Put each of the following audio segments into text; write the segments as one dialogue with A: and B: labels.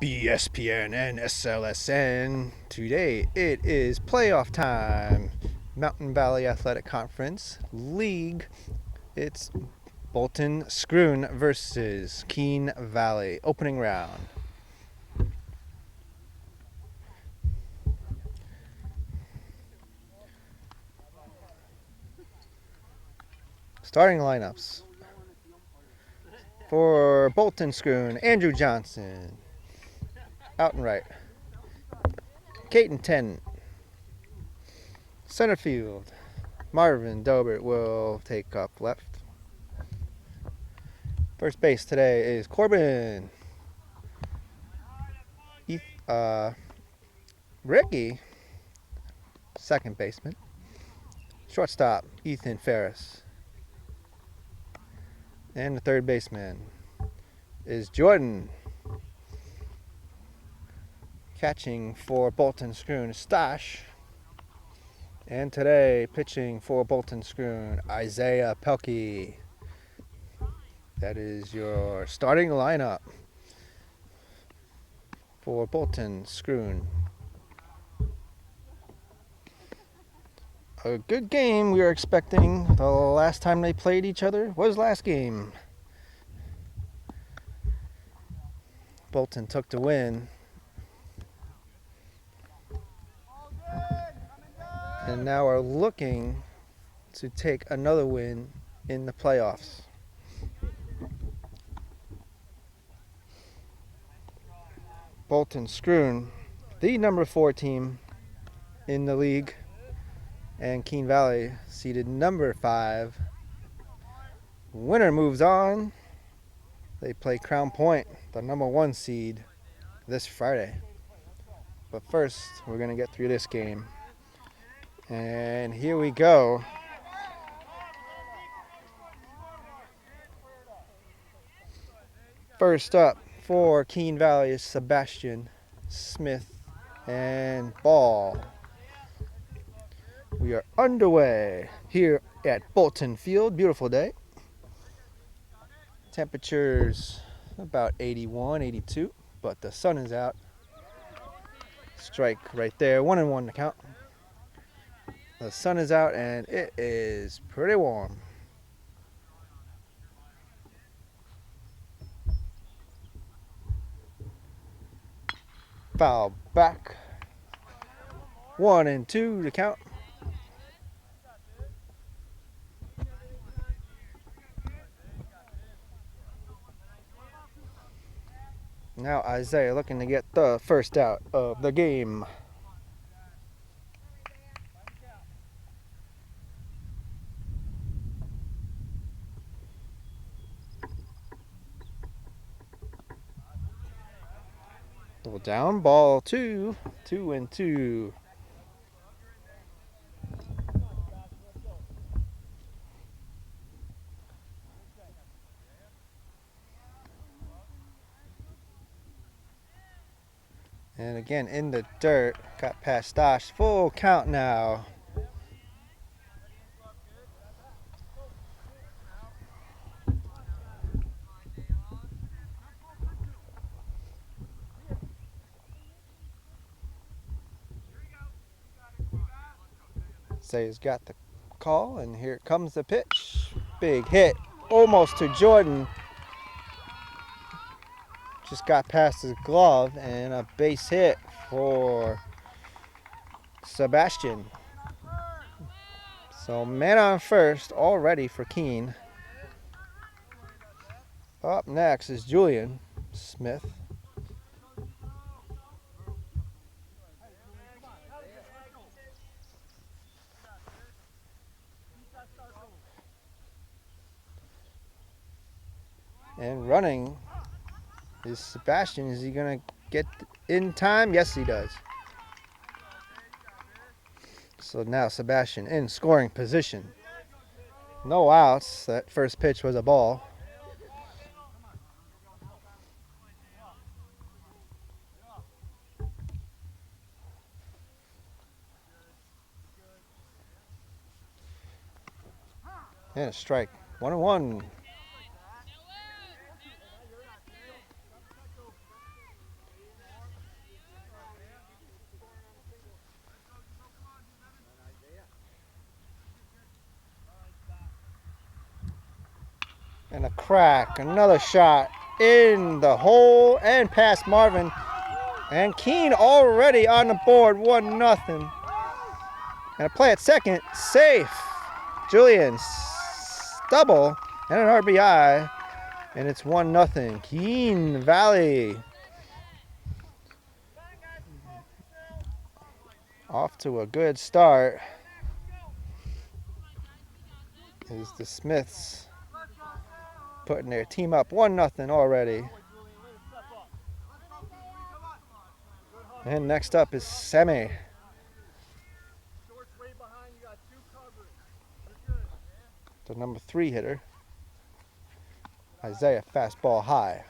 A: BSPN and SLSN. Today it is playoff time. Mountain Valley Athletic Conference League. It's Bolton Schroon versus Keene Valley. Opening round. Starting lineups. For Bolton Schroon, Andrew Johnson. Out and right. Caton Tennant. Center field. Marvin Dobert will take up left. First base today is Corbin. Ricky, second baseman. Shortstop, Ethan Ferris. And the third baseman is Jordan. Catching for Bolton Schroon, Stash. And today, pitching for Bolton Schroon, Isaiah Pelkey. That is your starting lineup for Bolton Schroon. A good game we are expecting. The last time they played each other was last game. Bolton took the win. And now are looking to take another win in the playoffs. Bolton Schroon, the number 4 team in the league, and Keene Valley seeded number 5. Winner moves on. They play Crown Point, the number 1 seed, this Friday. But first, we're going to get through this game. And here we go. First up for Keene Valley is Sebastian Smith and ball. We are underway here at Bolton Field. Beautiful day. Temperatures about 81, 82, but the sun is out. Strike right there, 1-1 to count. The sun is out and it is pretty warm. Foul back. 1-2 to count. Now Isaiah looking to get the first out of the game. Little down, ball 2, 2-2. And again in the dirt, got past Stosh. Full count now. Say's got the call, and here comes the pitch. Big hit, almost to Jordan. Just got past his glove, and a base hit for Sebastian. So man on first already for Keene. Up next is Julian Smith. And running is Sebastian. Is he going to get in time? Yes, he does. So now Sebastian in scoring position. No outs. That first pitch was a ball. And a strike. 1-1. And a crack. Another shot in the hole and past Marvin. And Keene already on the board, 1-0. And a play at second, safe. Julian, double and an RBI. And it's 1-0. Keene Valley off to a good start. Is the Smiths putting their team up 1-0 already. And next up is Semi. The number 3 hitter. Isaiah, fastball high.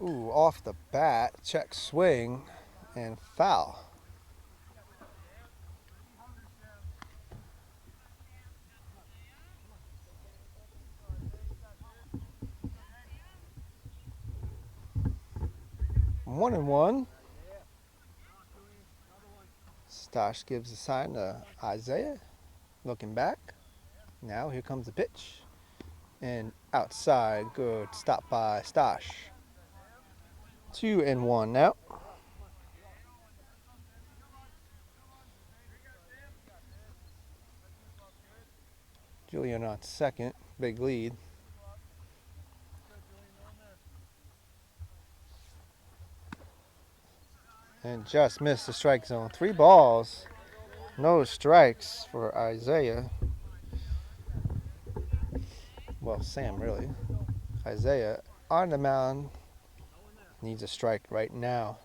A: Ooh, off the bat, check swing and foul. One and one. Stosh gives a sign to Isaiah, looking back. Now here comes the pitch. And outside, good stop by Stosh. 2-1 now. Julian on second, big lead. And just missed the strike zone. 3 balls, no strikes for Isaiah. Well, Sam, really. Isaiah on the mound needs a strike right now.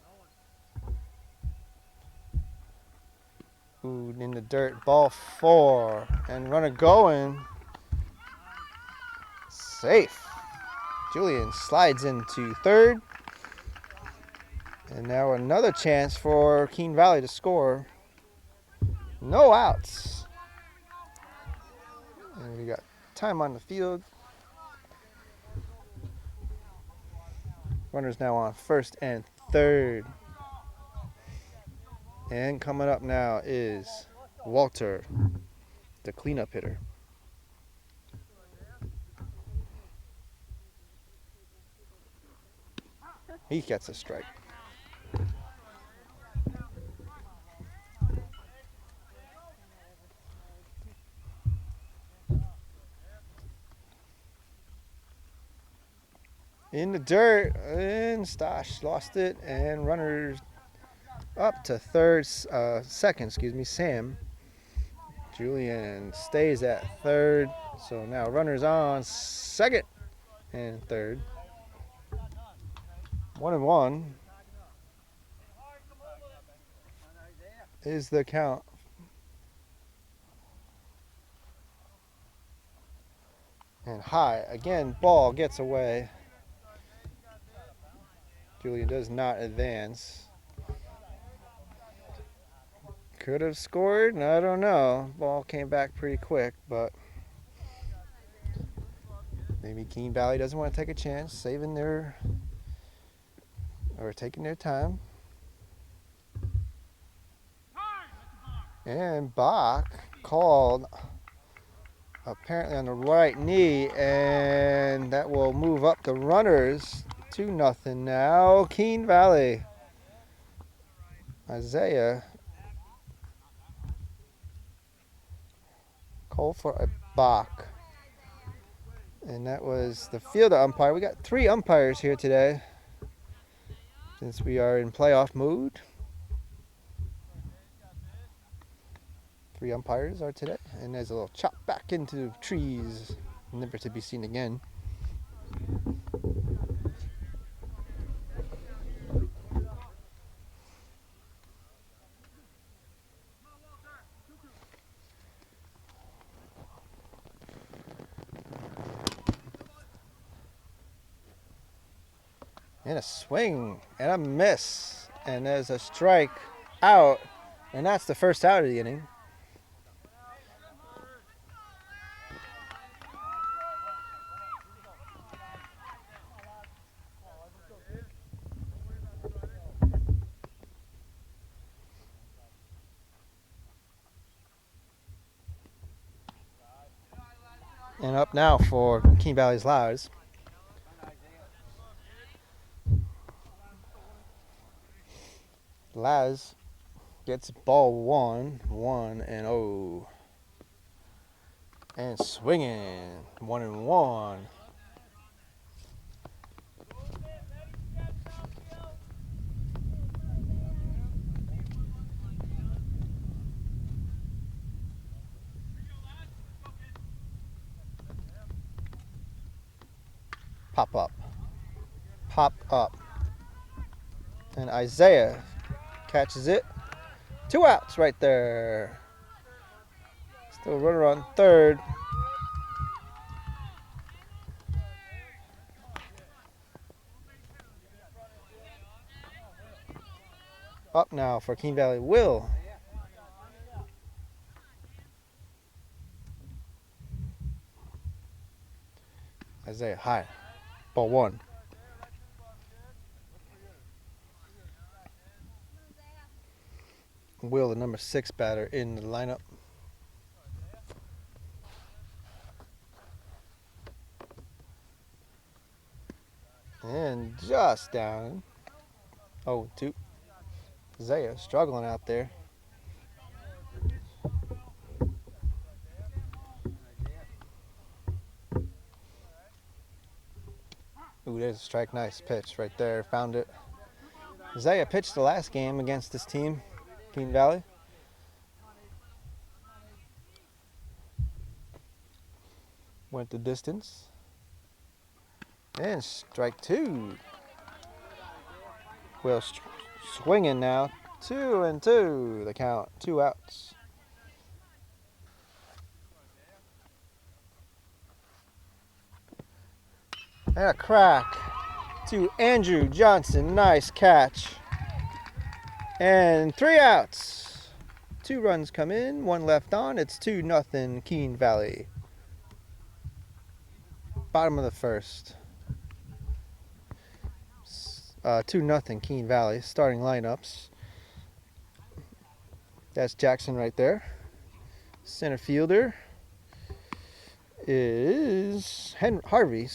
A: Ooh, in the dirt, ball 4. And runner going. Safe. Julian slides into third. And now another chance for Keene Valley to score. No outs. And we got time on the field. Runners now on first and third. And coming up now is Walter, the cleanup hitter. He gets a strike. In the dirt, and Stosh lost it, and runners up to second, Sam. Julian stays at third, so now runners on second and third. 1-1 is the count. And high, again, ball gets away. Julian does not advance. Could have scored, I don't know. Ball came back pretty quick, but maybe Keene Valley doesn't want to take a chance, taking their time. And Bach called apparently on the right knee, and that will move up the runners. 2-0 now, Keene Valley. Isaiah called for a balk. And that was the field umpire. We got 3 umpires here today since we are in playoff mode. 3 umpires are today. And there's a little chop back into trees, never to be seen again. And a swing and a miss. And there's a strike out. And that's the first out of the inning. And up now for Keene Valley's Lars. Laz gets ball 1-1-0. And swinging 1-1. Pop up. Pop up. And Isaiah catches it. 2 outs right there. Still runner on third. Up now for Keene Valley, Will. Isaiah high. Ball 1. Will, the number 6 batter in the lineup. And just down. 0-2. Isaiah struggling out there. Ooh, there's a strike. Nice pitch right there. Found it. Isaiah pitched the last game against this team, Keene Valley. Went the distance. And strike 2. Will swinging now. 2-2. The count. 2 outs. And a crack to Andrew Johnson. Nice catch. And 3 outs. 2 runs come in, 1 left on. It's 2-0 Keene Valley. Bottom of the first. 2-0 Keene Valley. Starting lineups. That's Jackson right there. Center fielder is Harvey.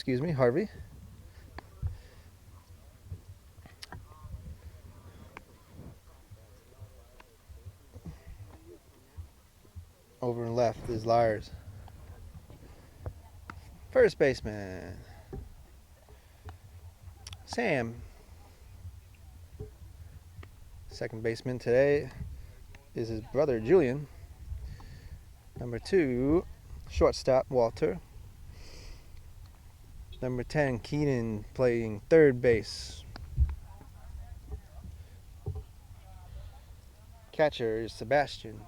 A: Over and left is Lars. First baseman, Sam. Second baseman today is his brother Julian. Number 2, shortstop Walter. Number 10, Keenan playing third base. Catcher is Sebastian.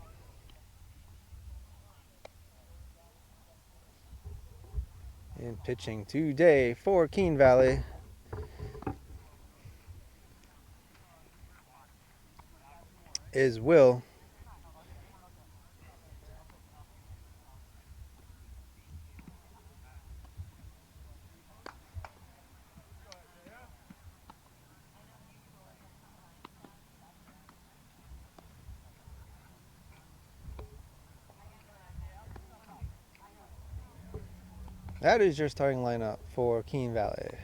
A: And pitching today for Keene Valley is Will. That is your starting lineup for Keene Valley.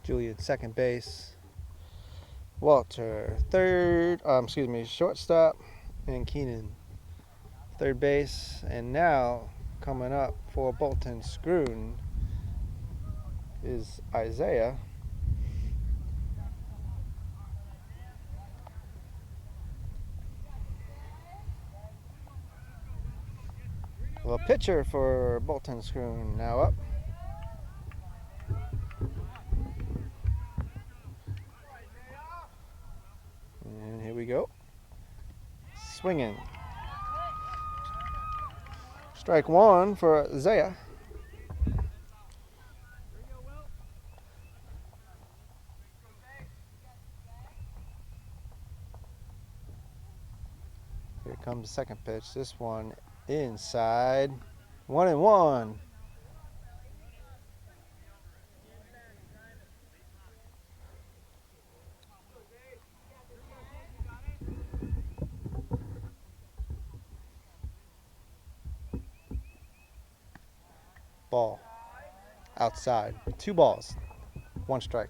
A: Julian second base. Walter shortstop, and Keenan third base. And now coming up for Bolton Schroon is Isaiah. Well, pitcher for Bolton Schroon now up. And here we go. Swinging. Strike 1 for Isaiah. comes the second pitch. This one inside. 1-1. Ball. Outside. 2 balls. 1 strike.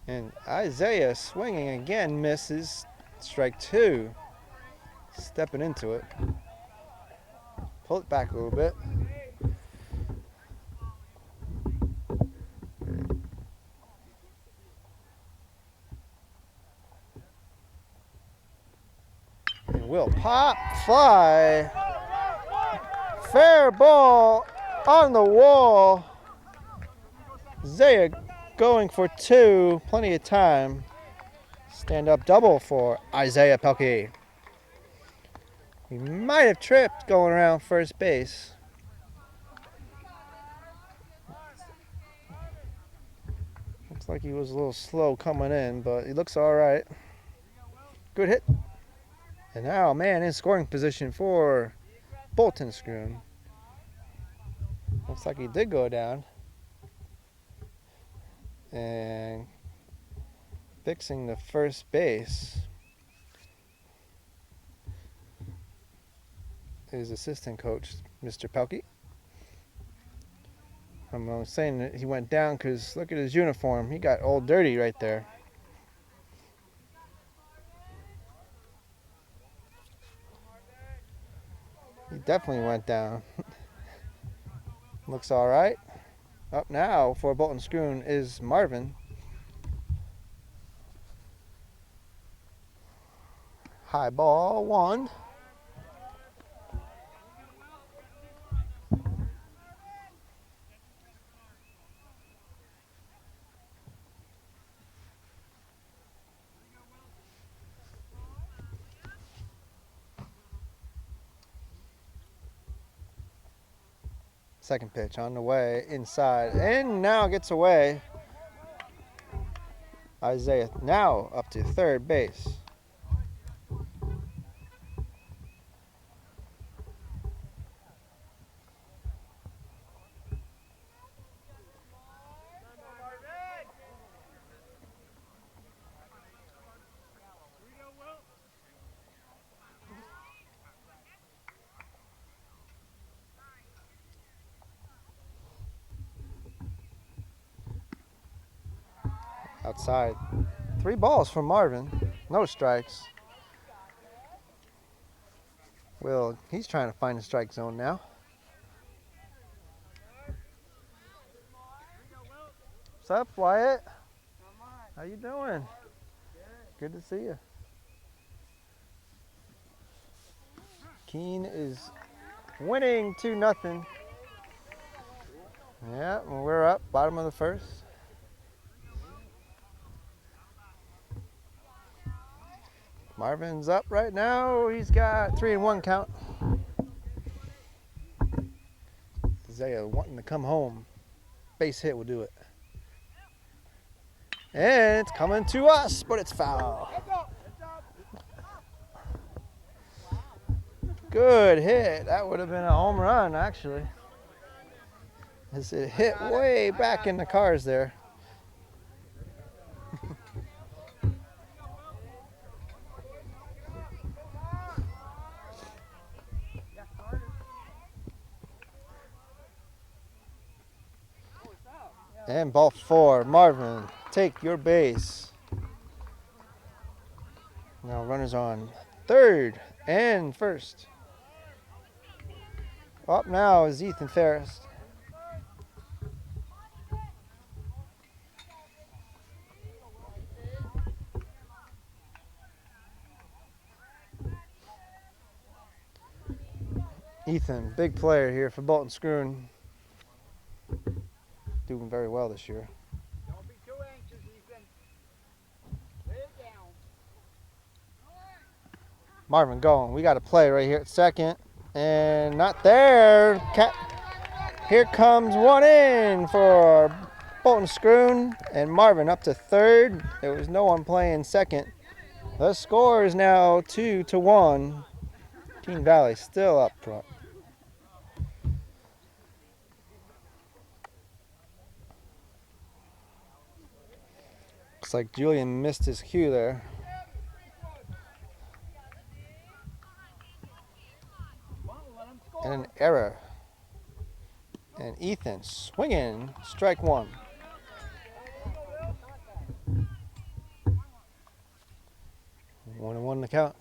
A: And Isaiah swinging again, misses. Strike 2. Stepping into it. Pull it back a little bit. And will pop, fly. Fair ball on the wall. Isaiah going for 2. Plenty of time. Stand up double for Isaiah Pelkey. He might have tripped going around first base. Looks like he was a little slow coming in, but he looks all right. Good hit. And now, man, in scoring position for Bolton Schroon. Looks like he did go down. And fixing the first base. His assistant coach, Mr. Pelkey. I'm saying that he went down because look at his uniform. He got all dirty right there. He definitely went down. Looks all right. Up now for Bolton Schroon is Marvin. High ball, 1. Second pitch on the way, inside, and now gets away. Isaiah now up to third base. Outside. 3 balls for Marvin. No strikes. Will, he's trying to find the strike zone now. What's up, Wyatt? How you doing? Good to see you. Keene is winning 2-0. Yeah, well, we're up, bottom of the first. Marvin's up right now. He's got 3-1 count. Isaiah wanting to come home. Base hit will do it. And it's coming to us, but it's foul. Good hit. That would have been a home run, actually. As it hit way back in the cars there. And ball 4, Marvin, take your base. Now runners on third and first. Up now is Ethan Ferris. Ethan, big player here for Bolton Schroon. Doing very well this year.
B: Don't be too anxious, Ethan. Lay it down.
A: Marvin going. We got a play right here at second. And not there. Here comes one in for Bolton Schroon and Marvin up to third. There was no one playing second. The score is now 2-1. Keene Valley still up front. Looks like Julian missed his cue there. And an error. And Ethan swinging, strike one. 1-1 the count.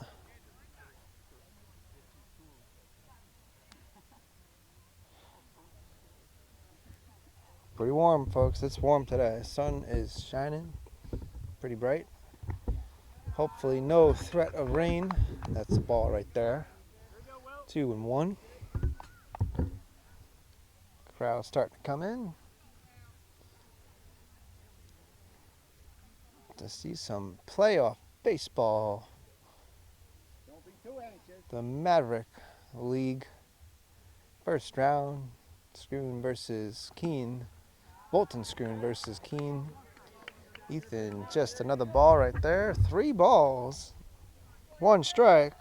A: Pretty warm, folks. It's warm today. Sun is shining, pretty bright. Hopefully no threat of rain. That's the ball right there. 2-1. Crowd starting to come in to see some playoff baseball.
B: Don't be too anxious.
A: The Maverick League first round. Schroon versus Keene. Bolton Schroon versus Keene. Ethan, just another ball right there. 3 balls, 1 strike.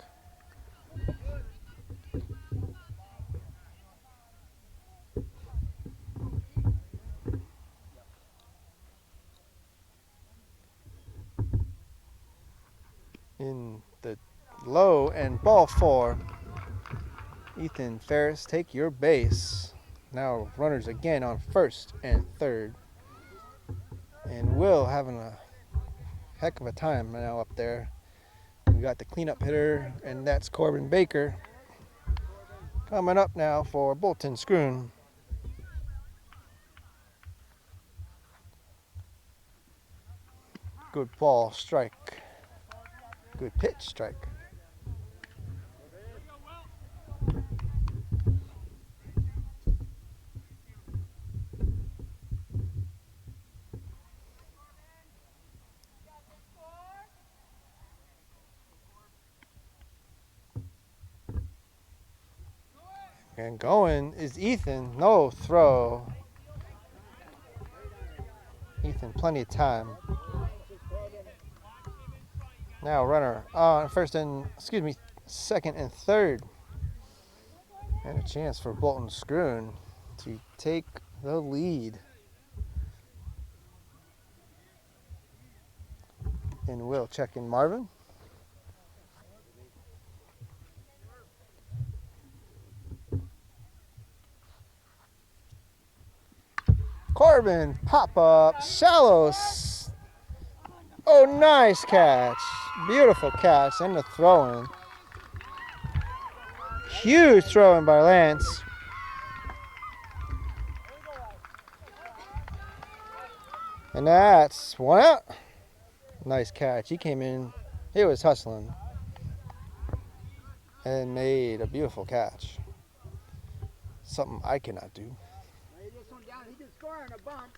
A: In the low and ball 4. Ethan Ferris, take your base. Now runners again on first and third. And Will having a heck of a time now up there. We got the cleanup hitter, and that's Corbin Baker. Coming up now for Bolton Schroon. Good ball, strike. Good pitch, strike. And going is Ethan. No throw. Ethan, plenty of time. Now runner on second and third. And a chance for Bolton Schroon to take the lead. And Will checking Marvin. Corbin, pop up, shallow. Oh, nice catch. Beautiful catch. And the throw in. Huge throw in by Lance. And that's 1 out. Nice catch. He came in. He was hustling. And made a beautiful catch. Something I cannot do.
B: Lay this one down. He can score on a bump.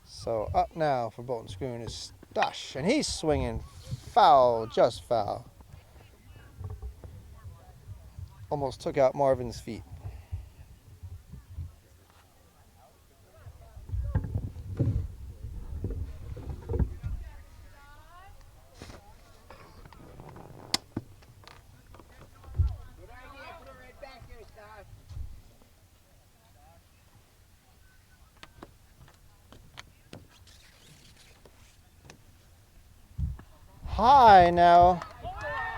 A: So up now for Bolton Schroon is Stush. And he's swinging foul, just foul. Almost took out Marvin's feet.
B: Good idea. Put it right back there, Stas.
A: High now.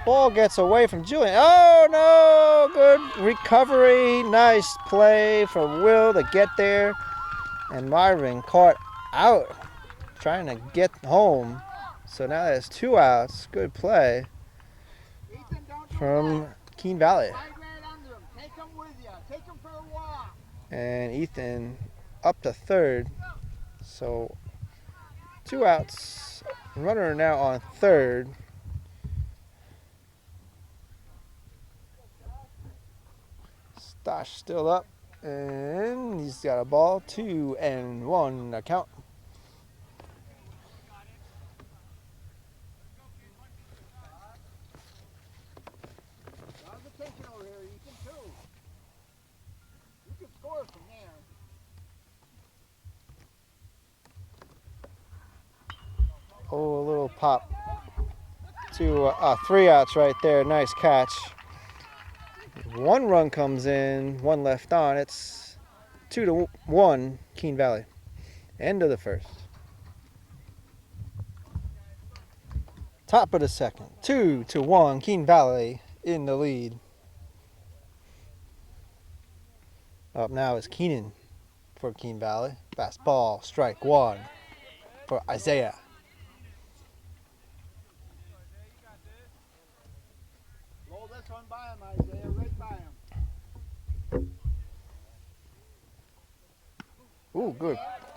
A: Ball gets away from Julian. Oh no! Good recovery. Nice play from Will to get there. And Marvin caught out trying to get home. So now there's 2 outs. Good play
B: Ethan, don't do
A: from
B: that.
A: Keene Valley.
B: Slide right under him. Take him with you. Take him for a walk.
A: And Ethan up to third. So 2 outs. Runner now on third. Stosh still up. And he's got a ball. 2-1 a count.
B: Draw the attention over here, Ethan, too.
A: Oh, a little pop. 3 outs right there. Nice catch. 1 run comes in, 1 left on. It's 2-1 Keene Valley. End of the first. Top of the second. 2-1 Keene Valley in the lead. Up now is Keenan for Keene Valley. Fastball, strike 1 for Isaiah.
B: Roll this one by him, Isaiah, right by him.
A: Ooh,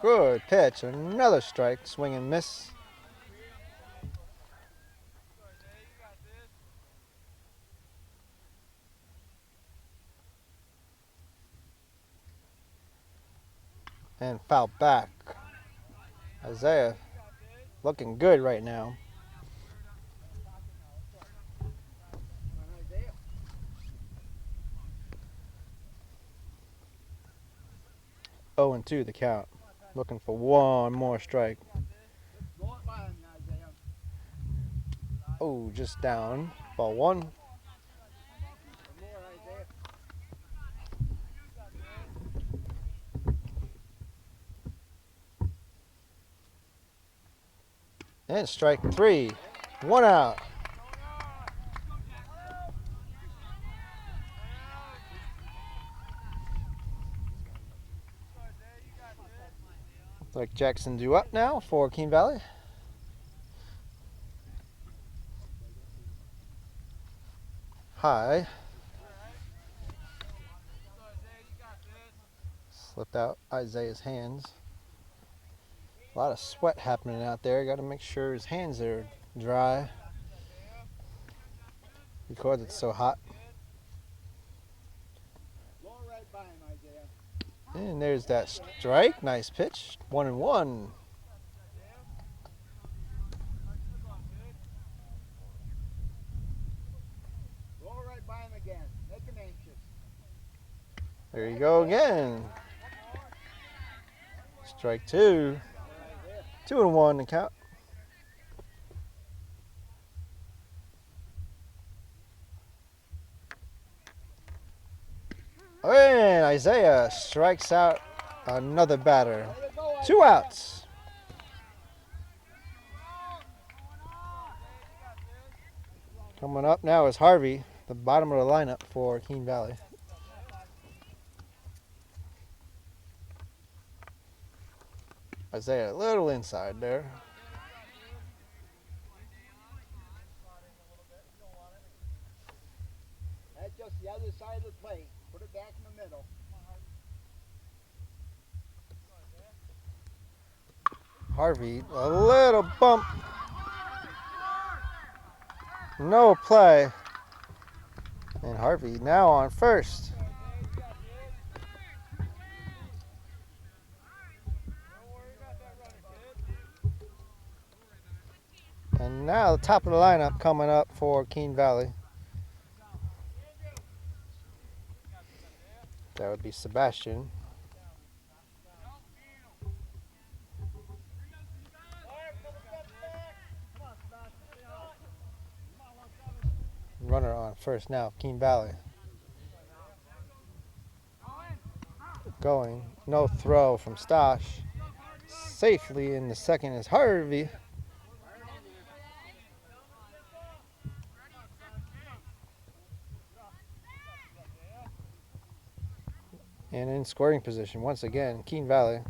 A: good pitch. Another strike, swing and miss. And foul back. Isaiah looking good right now.
B: Come on, Isaiah.
A: 0-2 the count. Looking for 1 more strike.
B: Roll it by him, Isaiah.
A: Oh, just down. Ball 1.
B: One more, Isaiah.
A: And strike 3. 1 out. Looks like Jackson's due up now for Keene Valley. High. Slipped out Isaiah's hands. A lot of sweat happening out there. Got to make sure his hands are dry because it's so hot.
B: Roll right by him, Isaiah.
A: And there's that strike. Nice pitch. 1-1.
B: Roll right by him again. Make him anxious.
A: There you go again. Strike 2. 2-1 the count. And Isaiah strikes out another batter. 2 outs. Coming up now is Harvey, the bottom of the lineup for Keene Valley. Isaiah a little inside there.
B: That's just the other side of the plate. Put it back in the middle.
A: Harvey, a little bump. No play. And Harvey now on first. And now the top of the lineup coming up for Keene Valley. That would be Sebastian. Runner on first now, Keene Valley. Going, no throw from Stosh. Safely in the second is Harvey. And in scoring position once again, Keene Valley.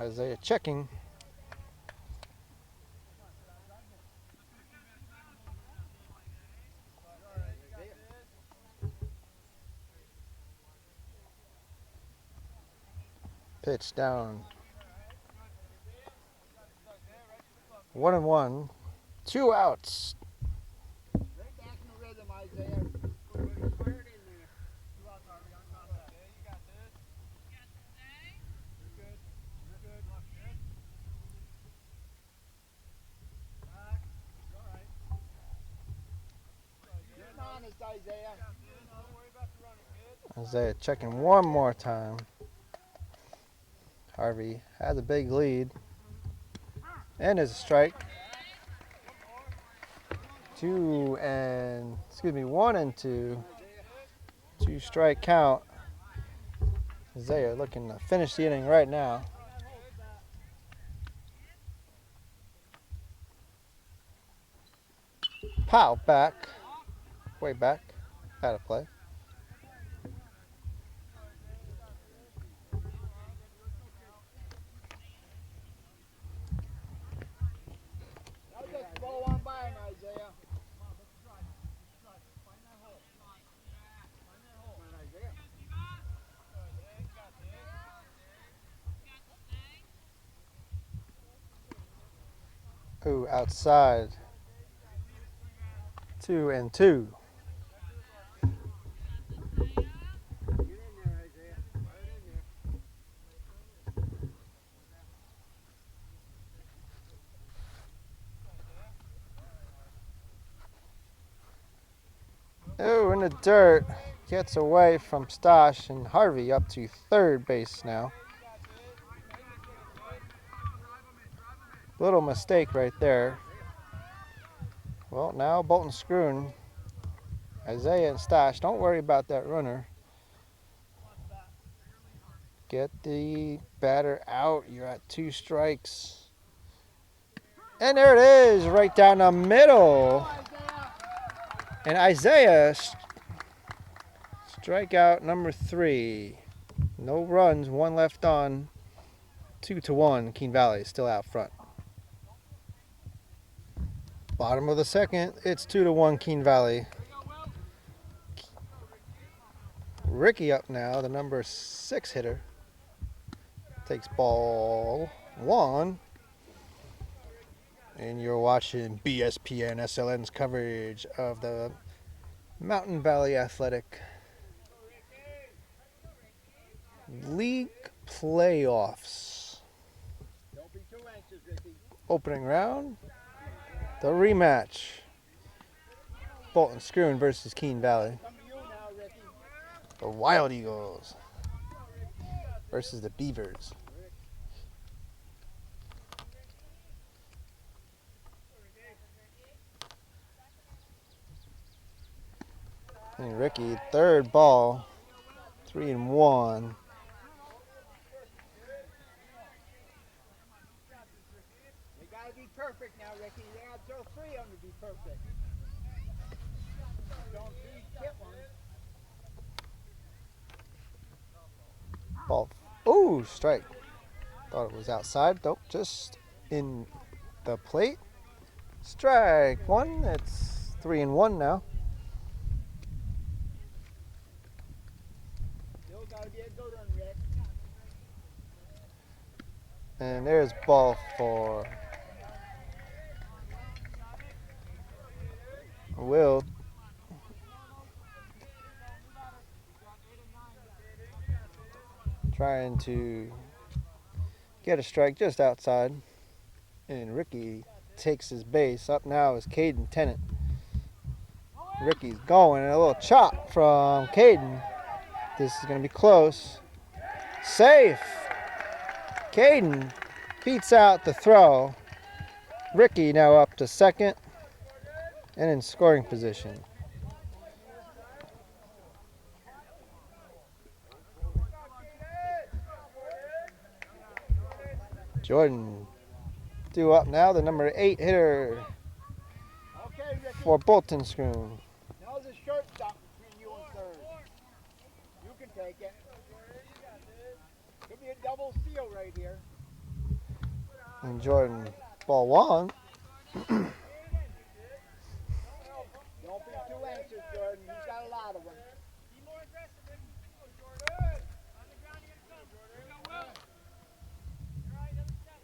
A: Isaiah checking. Pitch down. 1-1. 2 outs.
B: Right back in the rhythm, Isaiah. Fire it in there. Get honest, Isaiah.
A: Isaiah checking one more time. Harvey has a big lead. And there's a strike. 1 and 2. 2-strike count. Isaiah looking to finish the inning right now. Pow, back. Way back. Out of play.
B: Now just roll on by him, Isaiah. Come on, Isaiah.
A: Ooh, outside. 2 and 2.
B: Get in there, Isaiah. Right in there.
A: Oh, in the dirt. Gets away from Stosh, and Harvey up to third base now. Little mistake right there. Well, now Bolton Schroon. Isaiah and Stosh, don't worry about that runner. Get the batter out. You're at 2 strikes. And there it is, right down the middle. And Isaiah, strikeout number 3. No runs, 1 left on. 2-1. Keene Valley still out front. Bottom of the second, it's 2-1 Keene Valley. Ricky up now, the number 6 hitter. Takes ball 1. And you're watching BSPN SLN's coverage of the Mountain Valley Athletic League playoffs.
B: Don't be too anxious, Ricky.
A: Opening round, the rematch. Bolton Schroon versus Keene Valley.
B: Come to you now, Ricky.
A: The Wild Eagles versus the Beavers. And Ricky, third ball, 3 and 1.
B: You gotta be perfect now, Ricky. You gotta throw 3 of them to be perfect. Don't hit one.
A: Ball. Ooh, strike. Thought it was outside. Nope, just in the plate. Strike 1. It's 3 and 1 now.
B: Still gotta be a good one, Rick.
A: And there's ball 4. Will. Trying to get a strike just outside. And Ricky takes his base. Up now is Caden Tennant. Ricky's going, and a little chop from Caden. This is going to be close. Safe. Caden beats out the throw. Ricky now up to second and in scoring position. Jordan due up now, the number 8 hitter
B: Okay, Ricky.
A: for Bolton Schroon.
B: Now the shortstop between you and third. You can take it. Could be a double steal right here.
A: And Jordan, ball 1.
B: Don't be too anxious, Jordan. He's got a lot of them. Be more aggressive, Ricky. Go, Jordan. On the ground, you're gonna come. Here we go, Will. All right, another step.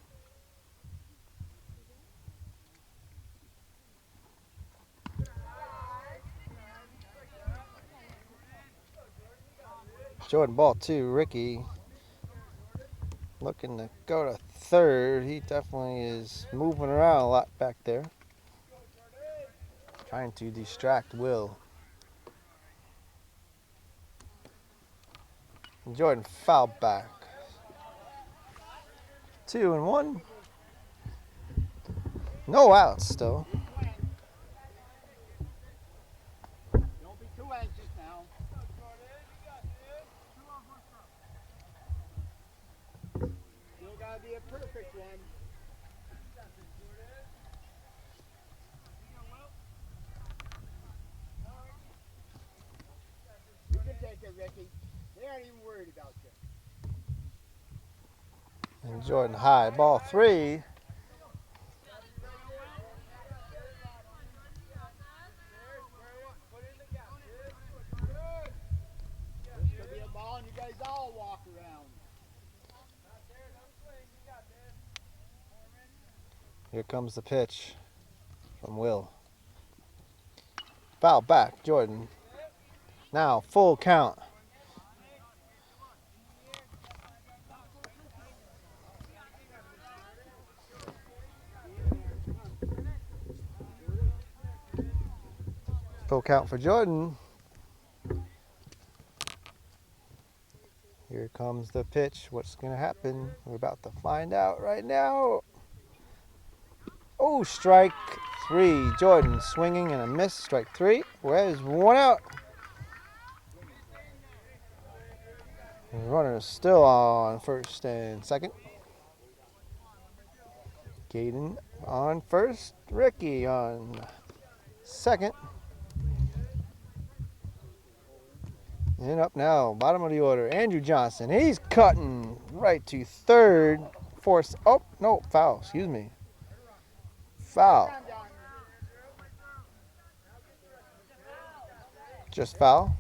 A: Jordan, ball 2. Ricky looking to go to third. He definitely is moving around a lot back there. Trying to distract Will. And Jordan fouled back. 2-1. No outs still.
B: Don't be too anxious now. Still gotta be a perfect one. You can take it, Ricky. They aren't even worried about you.
A: And Jordan high. Ball 3.
B: This could be a ball and you guys all walk around.
A: Here comes the pitch from Will. Foul back, Jordan. Now full count. Full count for Jordan. Here comes the pitch. What's going to happen? We're about to find out right now. Oh, strike 3. Jordan swinging and a miss. Strike 3. Where's 1 out? The runner is still on first and second. Keene on first. Ricky on second. And up now, bottom of the order, Andrew Johnson. He's cutting right to third. Force. Oh, no, foul. Excuse me. Foul. Just foul.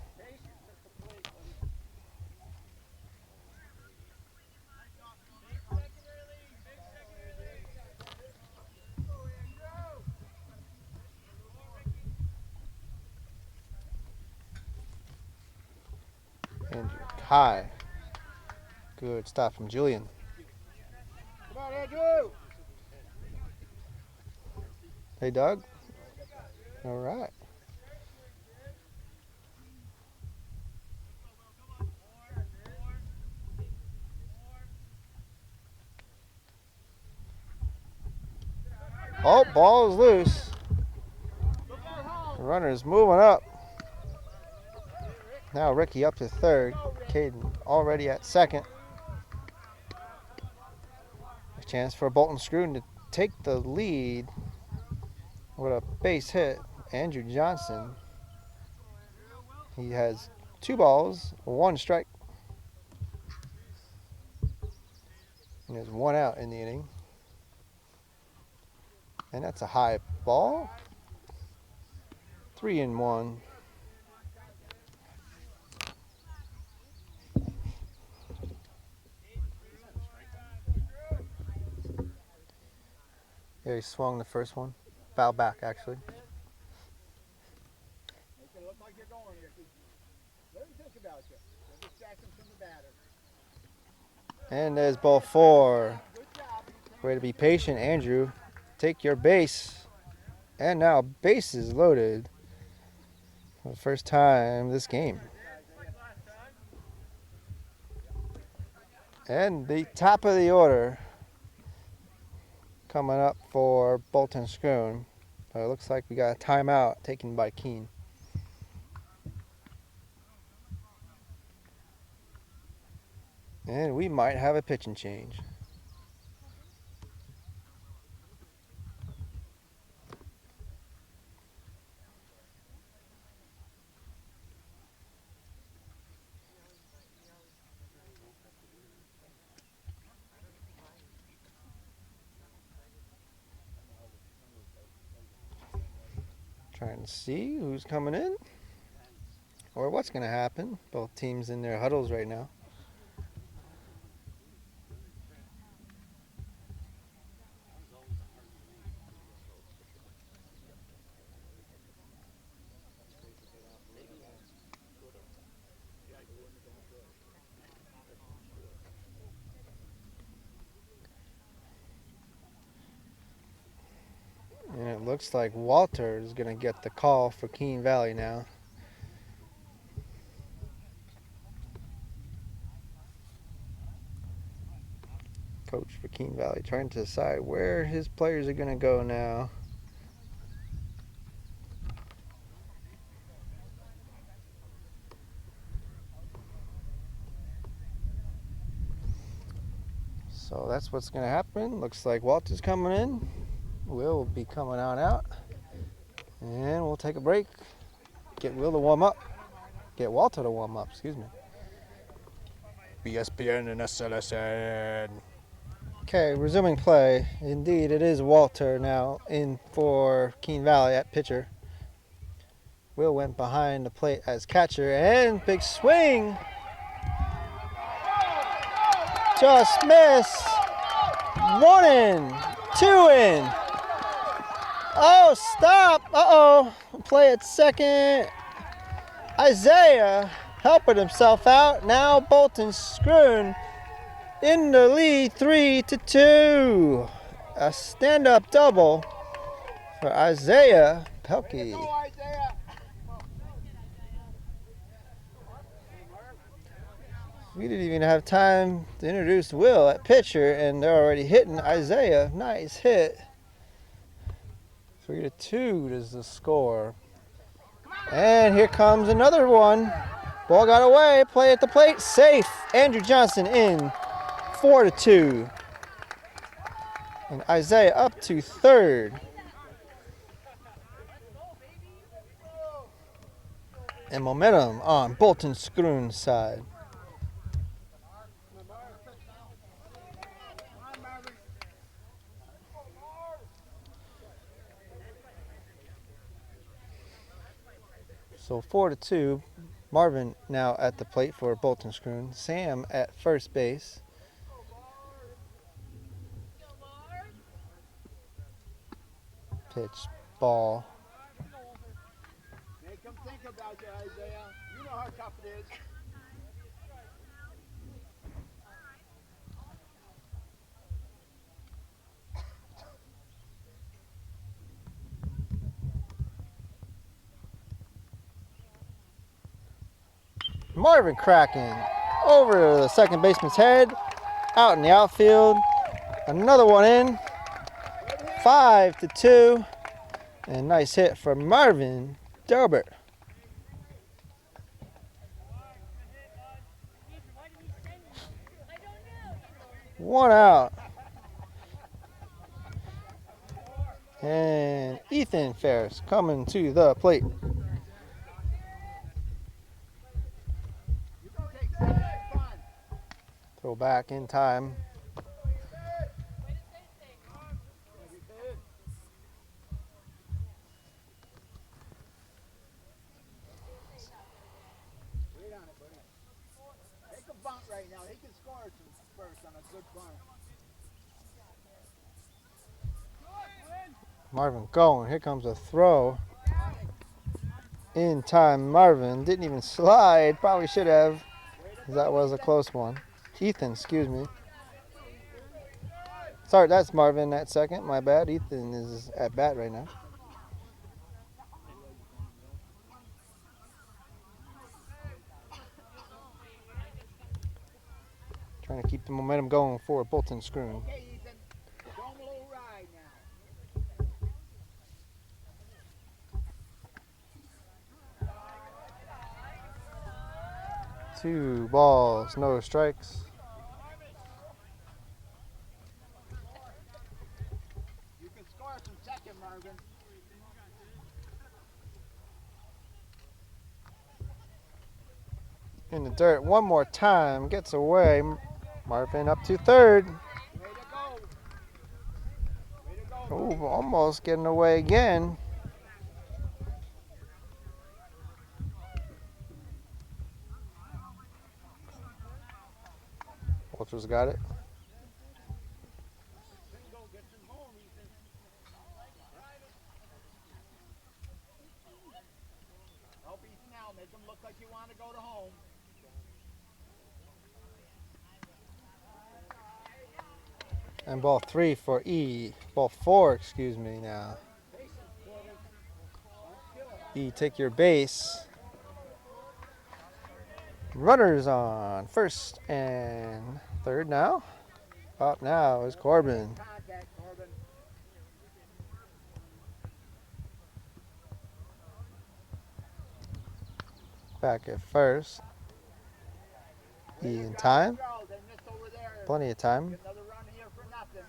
A: Andrew high. Good stop from Julian.
B: Come on, Andrew.
A: Hey, Doug. All right. Oh, ball is loose. Runner's moving up. Now Ricky up to third. Caden already at second. A chance for Bolton Schroon to take the lead with a base hit. Andrew Johnson. He has 2 balls, 1 strike. And there's 1 out in the inning. And that's a high ball. 3-1. Yeah, he swung the first one. Foul back, actually.
B: Make it look like you're going, Ricky. Let him think about you. Don't distract him from the batter.
A: And there's ball 4.
B: Good job.
A: Way to be patient, Andrew. Take your base. And now base is loaded for the first time this game. And the top of the order coming up for Bolton Schroon. It looks like we got a timeout taken by Keene. And we might have a pitching change. Trying to see who's coming in or what's going to happen. Both teams in their huddles right now. And it looks like Walter is going to get the call for Keene Valley now. Coach for Keene Valley trying to decide where his players are going to go now. So that's what's going to happen. Looks like Walter's coming in. Will be coming on out. And we'll take a break. Get Will to warm up. Get Walter to warm up, excuse me. BSPN and SLSN. Okay, resuming play. Indeed, it is Walter now in for Keene Valley at pitcher. Will went behind the plate as catcher, and big swing. Just miss. 1 in, 2 in. Oh, stop. Uh-oh. Play at second. Isaiah helping himself out. Now Bolton Schroon in the lead, 3-2. A stand-up double for Isaiah Pelkey. We didn't even have time to introduce Will at pitcher, and they're already hitting Isaiah. Nice hit. 3-2 is the score. And here comes another one. Ball got away. Play at the plate. Safe. Andrew Johnson in. 4-2. And Isaiah up to third. And momentum on Bolton Schroon's side. So 4-2. Marvin now at the plate for Bolton Schroon. Sam at first base. Pitch, ball.
B: Make them think about you, Isaiah. You know how tough it is.
A: Marvin cracking over to the second baseman's head. Out in the outfield. Another one in. 5-2. And nice hit from Marvin Delbert. One out. And Ethan Ferris coming to the plate. Throw back in time.
B: Wait on it, buddy. Take a bunt right now. He can score first on a good bunt.
A: Marvin going. Here comes a throw. In time, Marvin didn't even slide. Probably should have. That was a close one. Ethan, excuse me. Sorry, that's Marvin at second. My bad. Ethan is at bat right now. Trying to keep the momentum going for Bolton Schroon.
B: Okay, Ethan. Show him a little ride now.
A: 2 balls, no strikes.
B: You can score from second, Marvin.
A: In the dirt one more time. Gets away. Marvin up to third.
B: Way to go. Way to go.
A: Oh, almost getting away again. Walter's got it.
B: Help Ethan out. Make him look like you want to go to home.
A: And ball 3 for E. Ball 4, excuse me now. E, take your base. Runners on first and third now. Up now is Corbin.
B: Contact, Corbin.
A: Back at first. In time.
B: They missed over there.
A: Plenty of time.
B: Get another run here for nothing.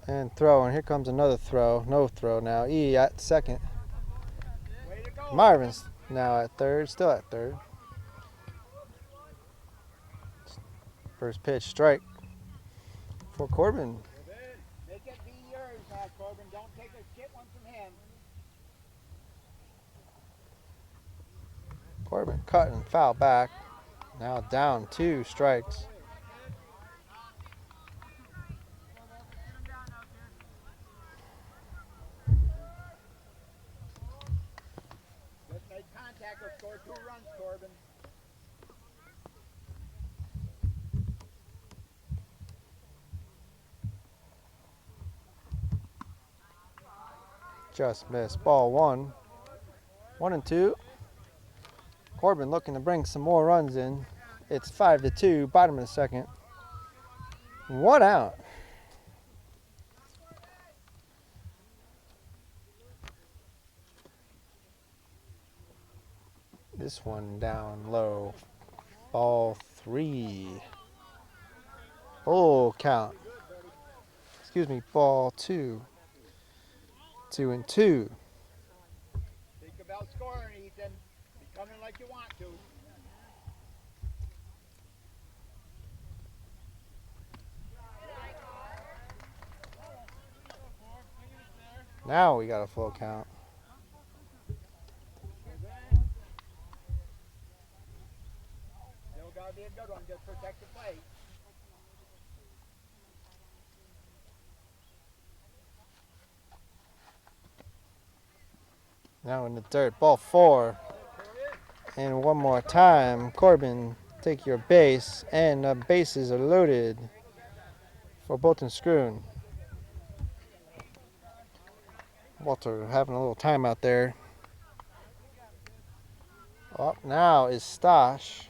A: And throw, and here comes another throw. No throw now. E at second.
B: Way to go.
A: Marvin's now at third, still at third. First pitch, strike for Corbin.
B: Make it be yours now, Corbin. Don't take a shit one from him.
A: Corbin cutting, foul back. Now down 2 strikes.
B: Just make contact or score 2 runs, Corbin.
A: Just missed. Ball 1. 1 and 2. Corbin looking to bring some more runs in. It's 5-2, bottom of the second. 1 out. This one down low. Ball 3. Full count. Excuse me, ball 2. 2 and 2.
B: Think about scoring, Ethan. Be coming like you want to.
A: Now we got a full count.
B: Still got to be a good one. Just protect the plate.
A: Now in the dirt, ball 4. And one more time, Corbin, take your base, and the bases are loaded for Bolton Schroon. Walter having a little time out there. Up now is Stosh.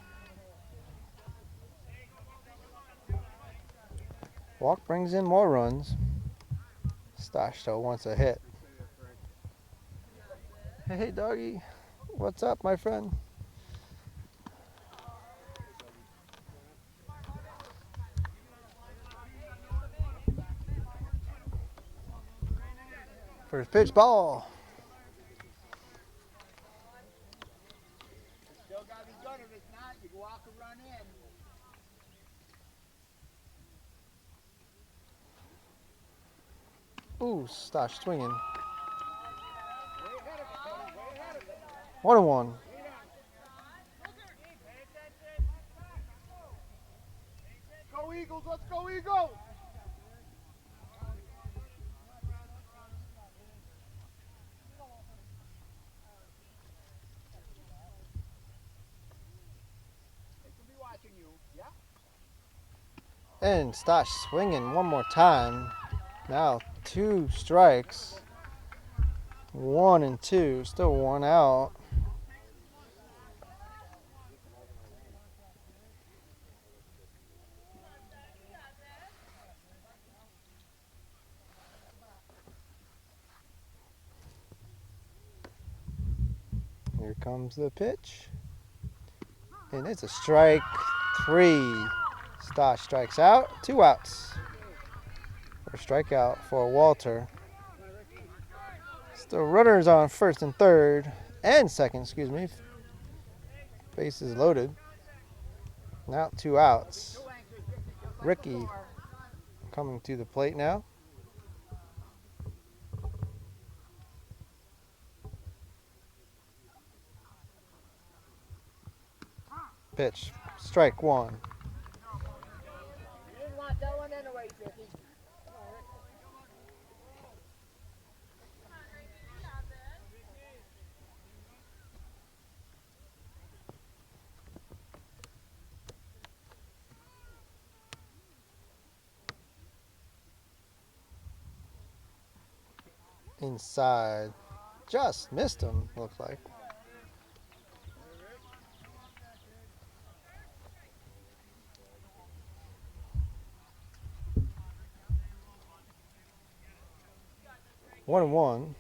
A: Walk brings in more runs. Stosh though wants a hit. Hey doggy, what's up, my friend? First pitch, ball.
B: Still got to be good. If it's not, you walk a run in.
A: Ooh, Stosh swinging.
B: Way ahead of it, Tony. Way ahead of it.
A: 1-1.
B: Go Eagles. Let's go Eagles. They can be watching you. Yeah.
A: And Stosh swinging one more time. Now 2 strikes. 1 and 2. Still 1 out. Here comes the pitch. And it's a strike 3. Stosh strikes out. 2 outs. First strikeout for Walter. Still runners on first and third. And second, excuse me. Bases loaded. Now 2 outs. Ricky coming to the plate now. Pitch. Strike 1.
B: You didn't want that one anyway, Ricky.
A: inside. Just missed him, looks like. One and one.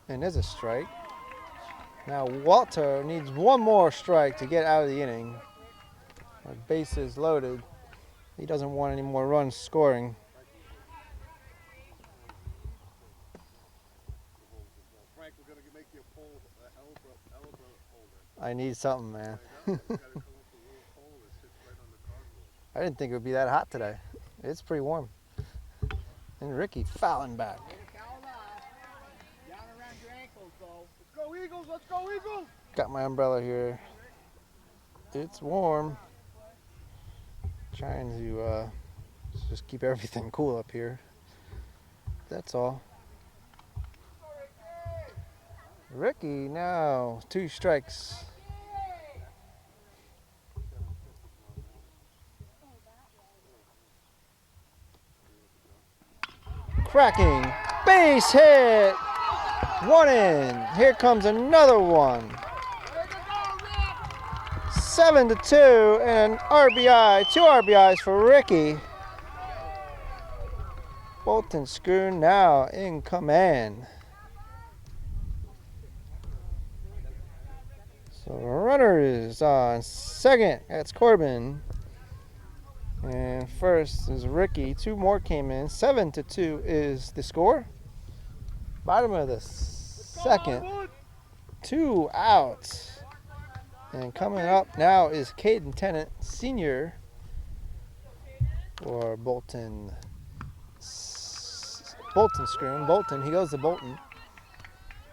A: And there's a strike. Now Walter needs one more strike to get out of the inning. Our base is loaded. He doesn't want any more runs scoring.
C: Frank, we're going to make you a pole, elbow holder.
A: I need something, man.
C: I know. You got to come up with a little pole that sits right on the cardboard.
A: I didn't think it would be that hot today. It's pretty warm. And Ricky fouling back.
B: Way to foul off. Down around your ankles, though. Let's go, Eagles! Let's go, Eagles!
A: Got my umbrella here. It's warm. Trying to just keep everything cool up here. That's all. Ricky now 2 strikes. Cracking base hit. 1 in. Here comes another one. 7-2 and an RBI. 2 RBIs for Ricky. Bolton Schroon now in command. So runner is on second. That's Corbin. And first is Ricky. 2 more came in. 7-2 is the score. Bottom of the second. 2 outs. And coming up now is Caden Tennant, senior for Bolton. Bolton Schroon. Bolton. He goes to Bolton.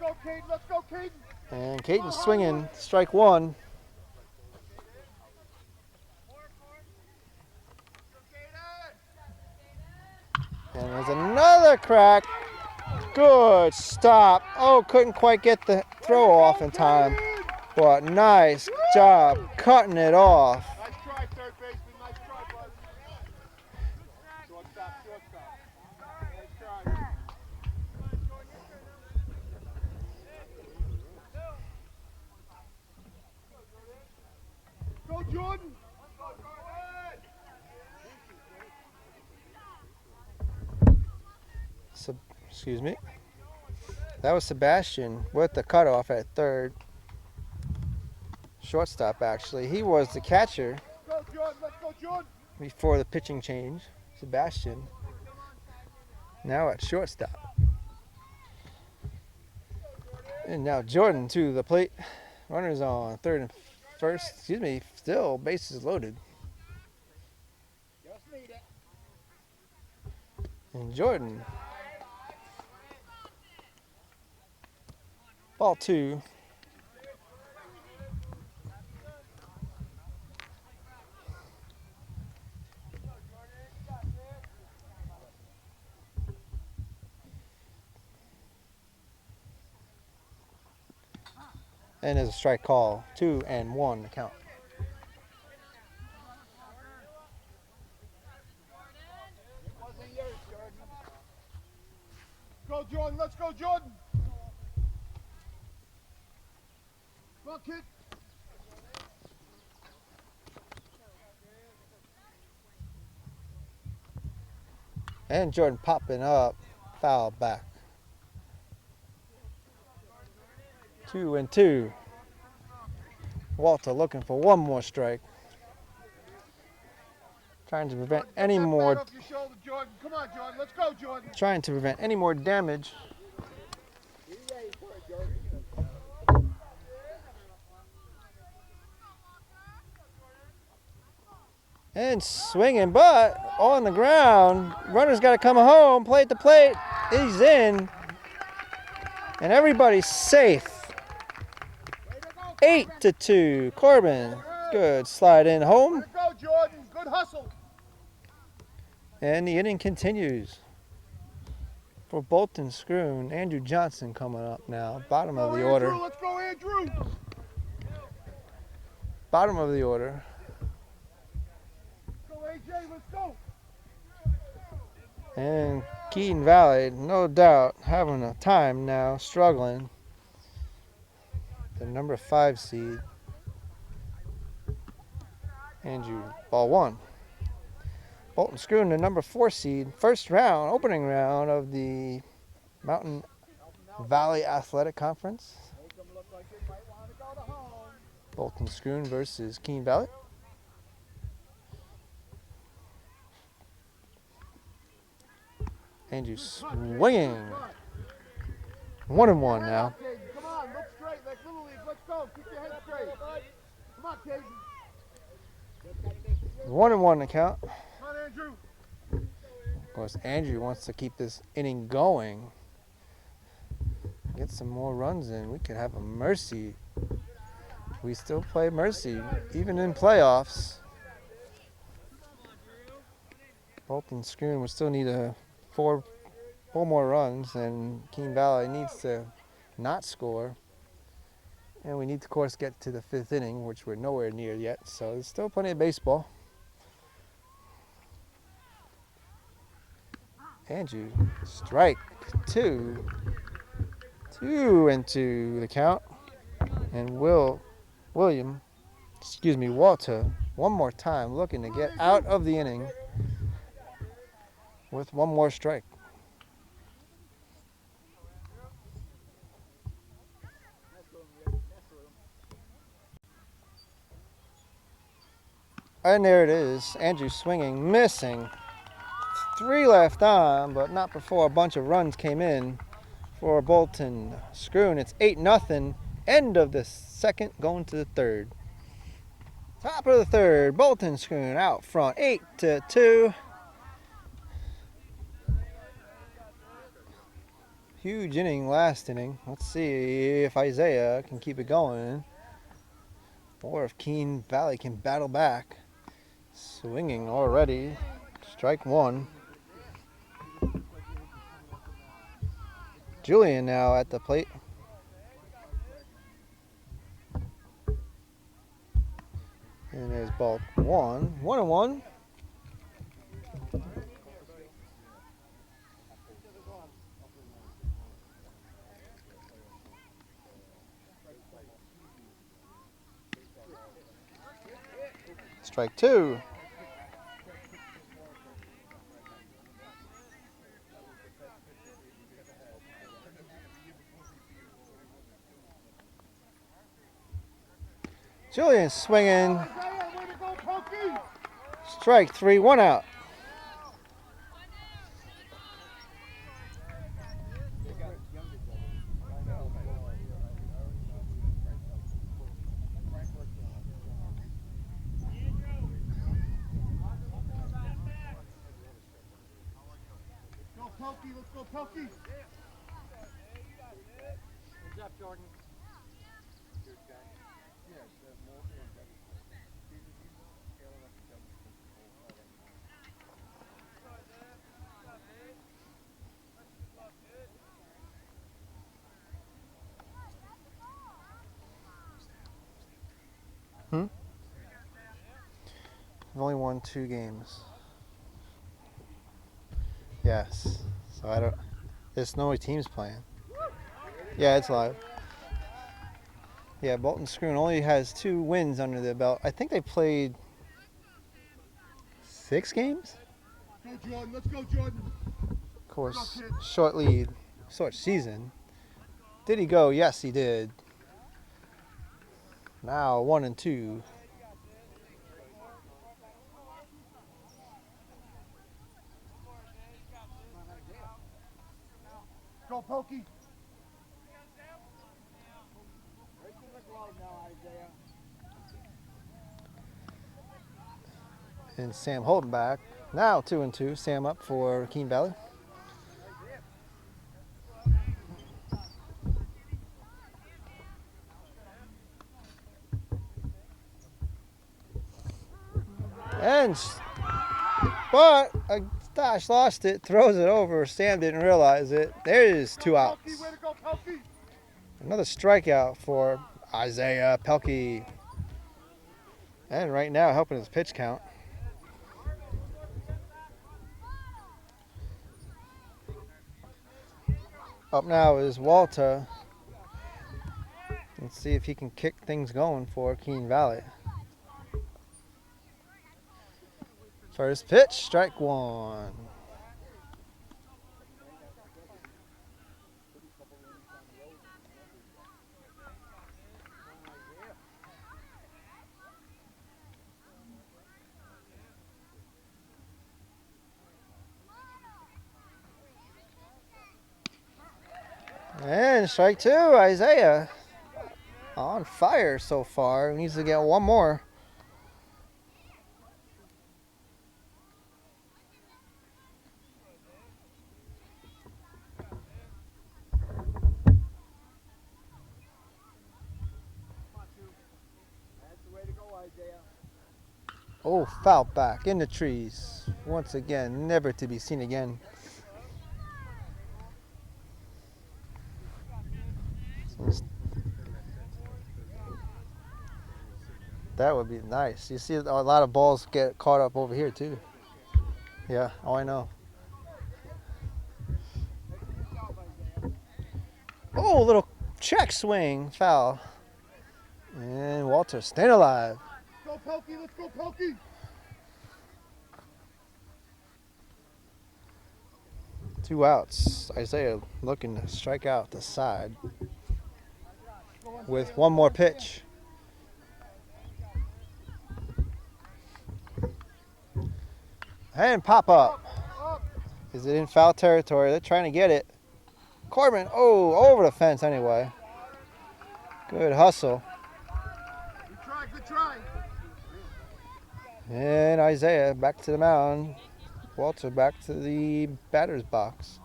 B: Let's go, Keene! Let's go, Keene!
A: And Caden's swinging. Strike 1. And there's another crack. Good stop. Oh, couldn't quite get the throw off in time. But nice job cutting it off.
B: Nice try, third baseman. Nice try, bud. Shortstop, shortstop. Nice try. Go, Jordan!
A: Excuse me. That was Sebastian with the cutoff at third. Shortstop, actually. He was the catcher
B: Go, Jordan! Let's go, Jordan!
A: before the pitching change. Sebastian. Now at shortstop. And now Jordan to the plate. Runners on third and first. Excuse me. Still bases loaded.
B: Just need it.
A: And Jordan. Ball 2. And there's a strike call. 2-1 to count.
B: It wasn't yours, Jordan. Go, Jordan! Let's go, Jordan! Come on, kid!
A: And Jordan popping up. Foul back. 2-2. Walter looking for one more strike. Trying to prevent any
B: That
A: more.
B: bat off your shoulder, Jordan. Come on, Jordan. Let's go, Jordan.
A: Trying to prevent any more damage.
B: Be ready for it, Jordan.
A: And swinging, but on the ground. Runner's got to come home. Plate to plate. He's in. And everybody's safe. 8-2. Corbin. Good slide in home.
B: Let it go, Jordan. Good hustle.
A: And the inning continues. For Bolton Schroon, Andrew Johnson coming up now. Bottom of the order.
B: Andrew, let's go, Andrew.
A: Bottom of the order.
B: Let's go, AJ. Let's go.
A: And Keene Valley, no doubt, having a time now, struggling. The number 5 seed. Andrew, ball 1. Bolton Schroon, the number 4 seed. First round, opening round of the Mountain Valley Athletic Conference.
B: Make them look like they might want to go to home.
A: Bolton Schroon versus Keene Valley. Andrew swinging. 1-1 now.
B: Come on, look straight like Little League. Let's go. Keep your head straight. Come on, Caden.
A: 1-1 to count.
B: Come on, Andrew.
A: Of course, Andrew wants to keep this inning going. Get some more runs in. We could have a mercy. We still play mercy, even in playoffs. Bolton Schroon will still need four more runs, and Keene Valley needs to not score. And we need to, of course, get to the 5th inning, which we're nowhere near yet. So there's still plenty of baseball. Andrew, strike 2. 2-2 the count. And Walter, one more time, looking to get out of the inning with one more strike. And there it is. Andrew swinging, missing. 3 left on, but not before a bunch of runs came in for Bolton Schroon. It's 8-0. End of the 2nd, going to the 3rd. Top of the 3rd, Bolton Schroon out front, 8-2. Huge inning last inning. Let's see if Isaiah can keep it going, or if Keene Valley can battle back. Swinging already. Strike 1. Julian now at the plate. And there's ball 1. 1-1. Strike 2. Julian swinging. Strike 3, 1 out.
B: Let's go, Pokey.
D: What's up, Jordan?
A: I've only won 2 games. Yes. So there's no teams playing. Yeah, it's live. Yeah, Bolton Schroon only has 2 wins under their belt. I think they played 6 games?
B: Go, Jordan. Let's go, Jordan.
A: Of course, short lead, short season. Did he go? Yes, he did. Now 1-2.
B: Go, Pokey. Right to the glove now, Isaiah.
A: And Sam Holden back. Now 2-2. Sam up for Keene Valley. But Stash lost it, throws it over. Sam didn't realize it. There's 2 outs.
B: Way to go, Pokey.
A: Another strikeout for Isaiah Pelkey. And right now helping his pitch count. Up now is Walter. Let's see if he can kick things going for Keene Valley. First pitch, strike one. And strike two, Isaiah. On fire so far. Needs to get one more.
B: That's the way to go, Isaiah.
A: Oh, foul back in the trees. Once again, never to be seen again. That would be nice. You see a lot of balls get caught up over here too. Yeah, oh I know. Oh, little check swing, foul. And Walter staying alive.
C: Go Pelkey, let's go Pelkey.
A: Two outs. Isaiah looking to strike out the side with one more pitch. And pop up. Is it in foul territory? They're trying to get it. Corbin, oh, over the fence anyway. Good hustle.
C: Good try.
A: And Isaiah back to the mound. Walter back to the batter's box.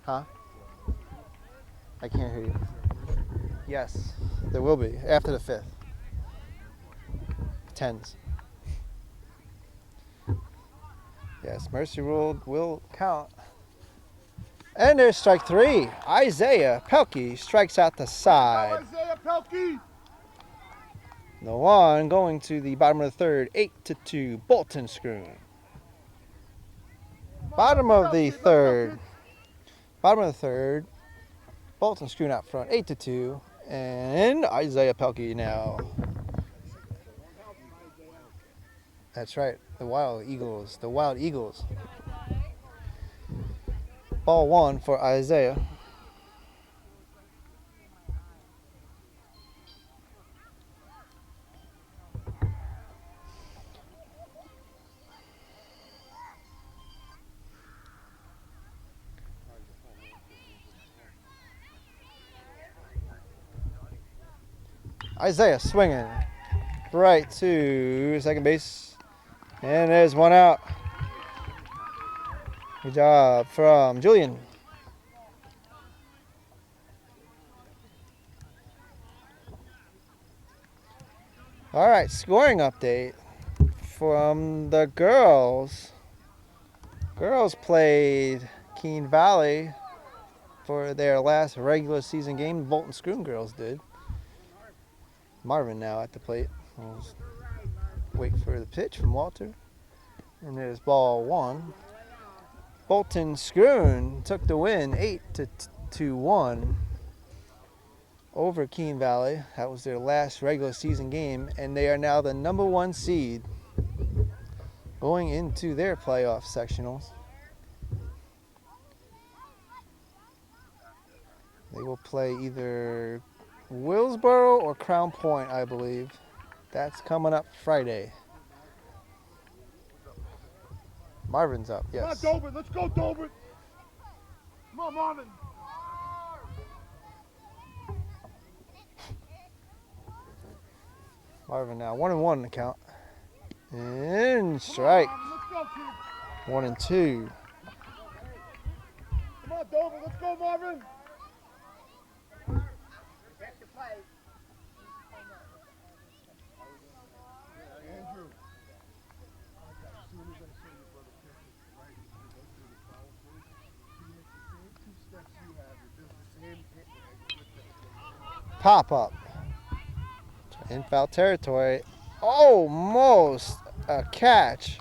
A: Huh? I can't hear you. Yes, there will be after the fifth. Tens. Yes, mercy rule will count. And there's strike three. Isaiah Pelkey strikes out the side.
C: Isaiah Pelkey.
A: The one going to the bottom of the third, 8-2, Bolton Schroon. Bottom of the third, Bolton Schroon out front, 8-2, and Isaiah Pelkey now. That's right, the Wild Eagles. Ball one for Isaiah. Isaiah swinging right to second base. And there's one out. Good job from Julian. All right, scoring update from the girls. Girls played Keene Valley for their last regular season game. The Bolton Schroon girls did. Marvin now at the plate. We'll wait for the pitch from Walter. And there's ball one. Bolton Schroon took the win 8-1 over Keene Valley. That was their last regular season game, and they are now the number one seed going into their playoff sectionals. They will play either Willsboro or Crown Point, I believe. That's coming up Friday. Marvin's up, yes.
C: Come on, Dover. Let's go, Dover. Come on, Marvin.
A: Marvin now 1-1 in the count. And strike.
C: Let's go, kid.
A: 1-2.
C: Come on, Dover. Let's go, Marvin.
B: Get the play.
C: Andrew. As soon as I say your brother catches the right, you go through the foul first. He makes the same two steps you have. He does the same hit.
A: Pop up. In foul territory. Almost a catch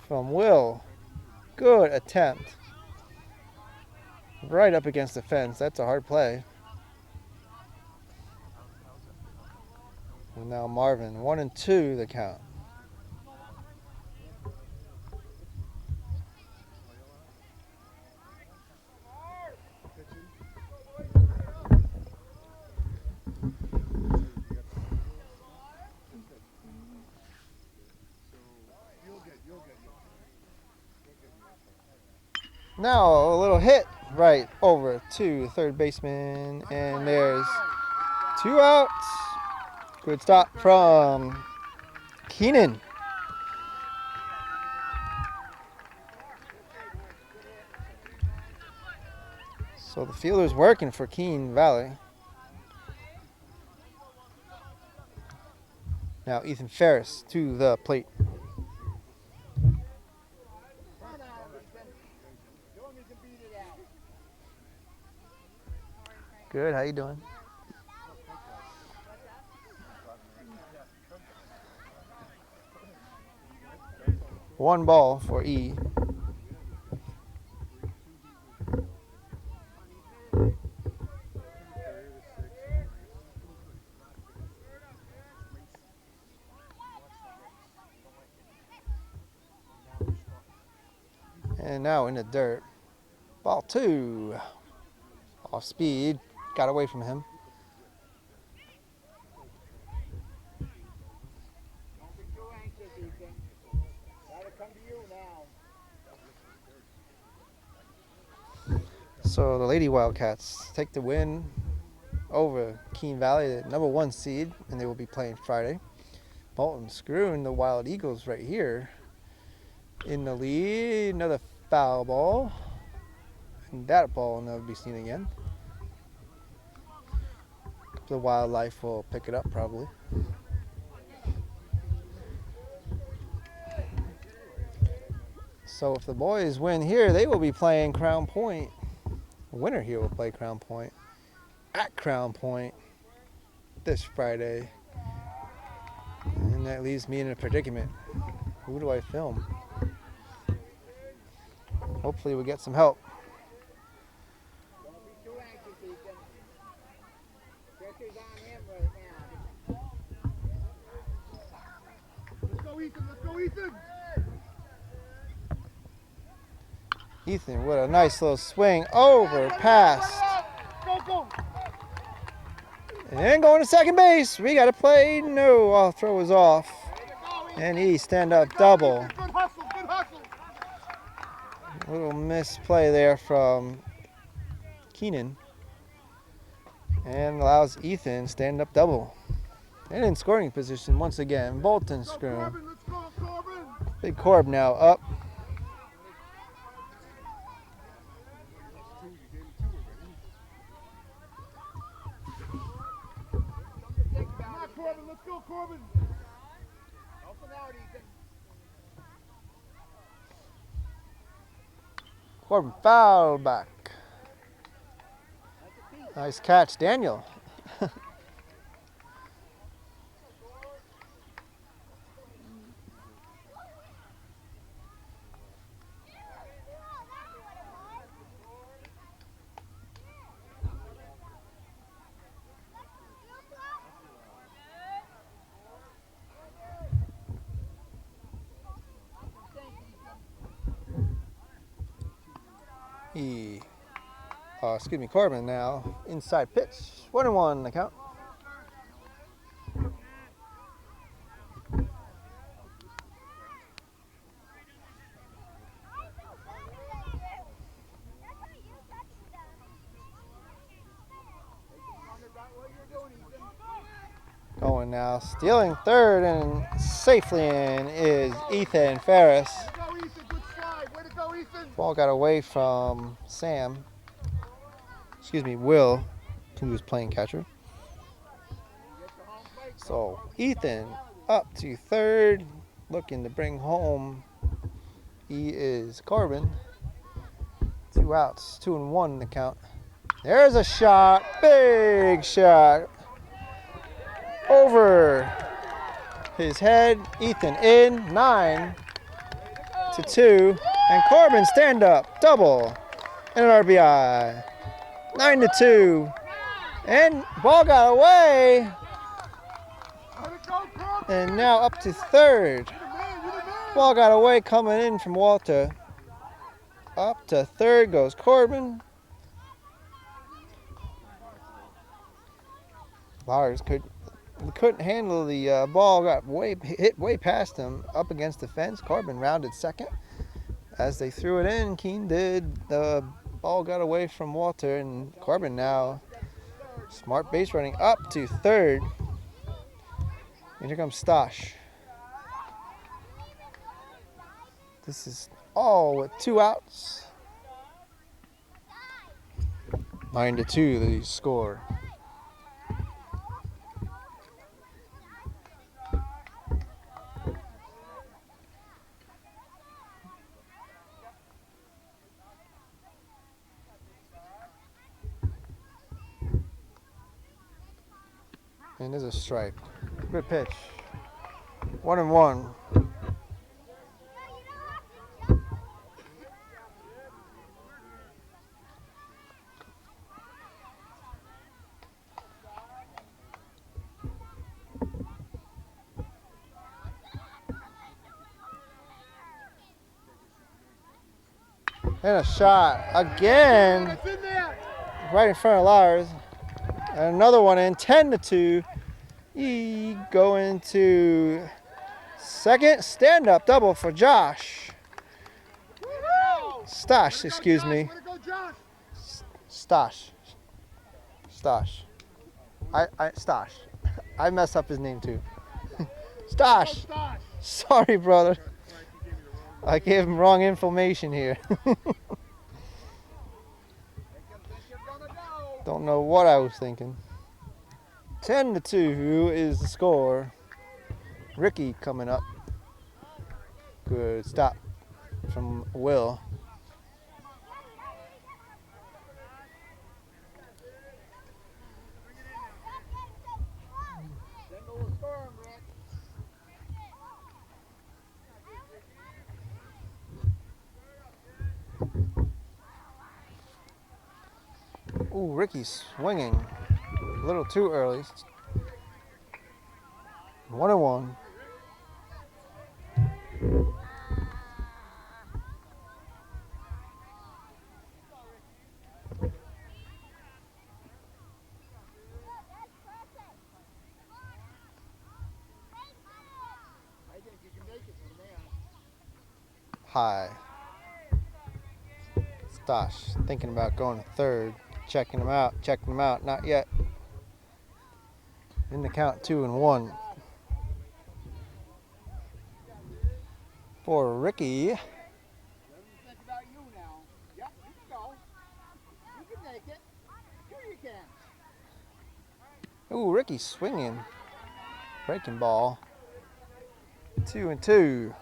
A: from Will. Good attempt. Right up against the fence. That's a hard play. And now Marvin, 1-2 the count. Now a little hit right over to third baseman, and there's 2 outs. Good stop from Keene. So the fielder's working for Keene Valley. Now Ethan Ferris to the plate. Good, how you doing? One ball for E. And now in the dirt. Ball 2. Off speed. Got away from him.
B: Don't be too anxious, Ethan. Gotta come to you now.
A: So the Lady Wildcats take the win over Keene Valley, the number 1 seed, and they will be playing Friday. Bolton Schroon, the Wild Eagles right here in the lead. Another foul ball. And that ball will never be seen again. The Wildlife will pick it up probably. So if the boys win here, they will be playing Crown Point. The winner here will play Crown Point at Crown Point this Friday. And that leaves me in a predicament. Who do I film? Hopefully we get some help.
B: Don't be too anxious, Ethan. Pressure's on him right now.
C: Let's go, Ethan. Let's go, Ethan.
A: Ethan with a nice little swing over past.
C: Go, go.
A: And going to second base. We got to play. No, our throw is off. And he stand up double.
C: Good hustle, good hustle.
A: Little misplay there from Keene. And allows Ethan stand up double. And in scoring position once again, Bolton Schroon.
C: Corbin, let's go, Corbin.
A: Big Corb now up.
C: Come on, Corbin, let's go, Corbin.
B: Help him out, Ethan.
A: Corbin foul back. Nice catch, Daniel. Corbin now. Inside pitch. 1-1 the count. Going now. Stealing third and safely in is Ethan Ferris.
C: Go, Ethan. Good slide. Way to go, Ethan.
A: Ball got away from Will, who was playing catcher. So Ethan up to third, looking to bring home. He is Corbin. 2 outs, 2-1 the count. There's a shot, big shot. Over his head. Ethan in 9-2. And Corbin stand up, double, and an RBI. 9-2. And ball got away. And now up to third. Ball got away coming in from Walter. Up to third goes Corbin. Lars couldn't handle the ball, got hit way past him, up against the fence. Corbin rounded second. As they threw it in, Keene did. The ball got away from Walter, and Corbin now smart base running up to third. And here comes Stosh. This is all with 2 outs. 9-2 the score. And there's a strike. Good pitch. 1-1. And a shot again, right in front of Lars. And another one in, 10-2. He going to second, stand up double for Josh. Stosh, excuse me. Stosh. Stosh. Stosh. I messed up his name too. Stosh. Sorry, brother. I gave him wrong information here. Don't know what I was thinking. 10-2 is the score. Ricky coming up. Good stop from Will. Ooh, Ricky's swinging a little too early. 1-1. High. Stosh thinking about going to third. Checking him out, not yet. In the count, 2-1. For Ricky.
B: Let me think about you now. Yep, you can go. You can make it. Sure you can.
A: Ooh, Ricky swinging. Breaking ball. 2-2.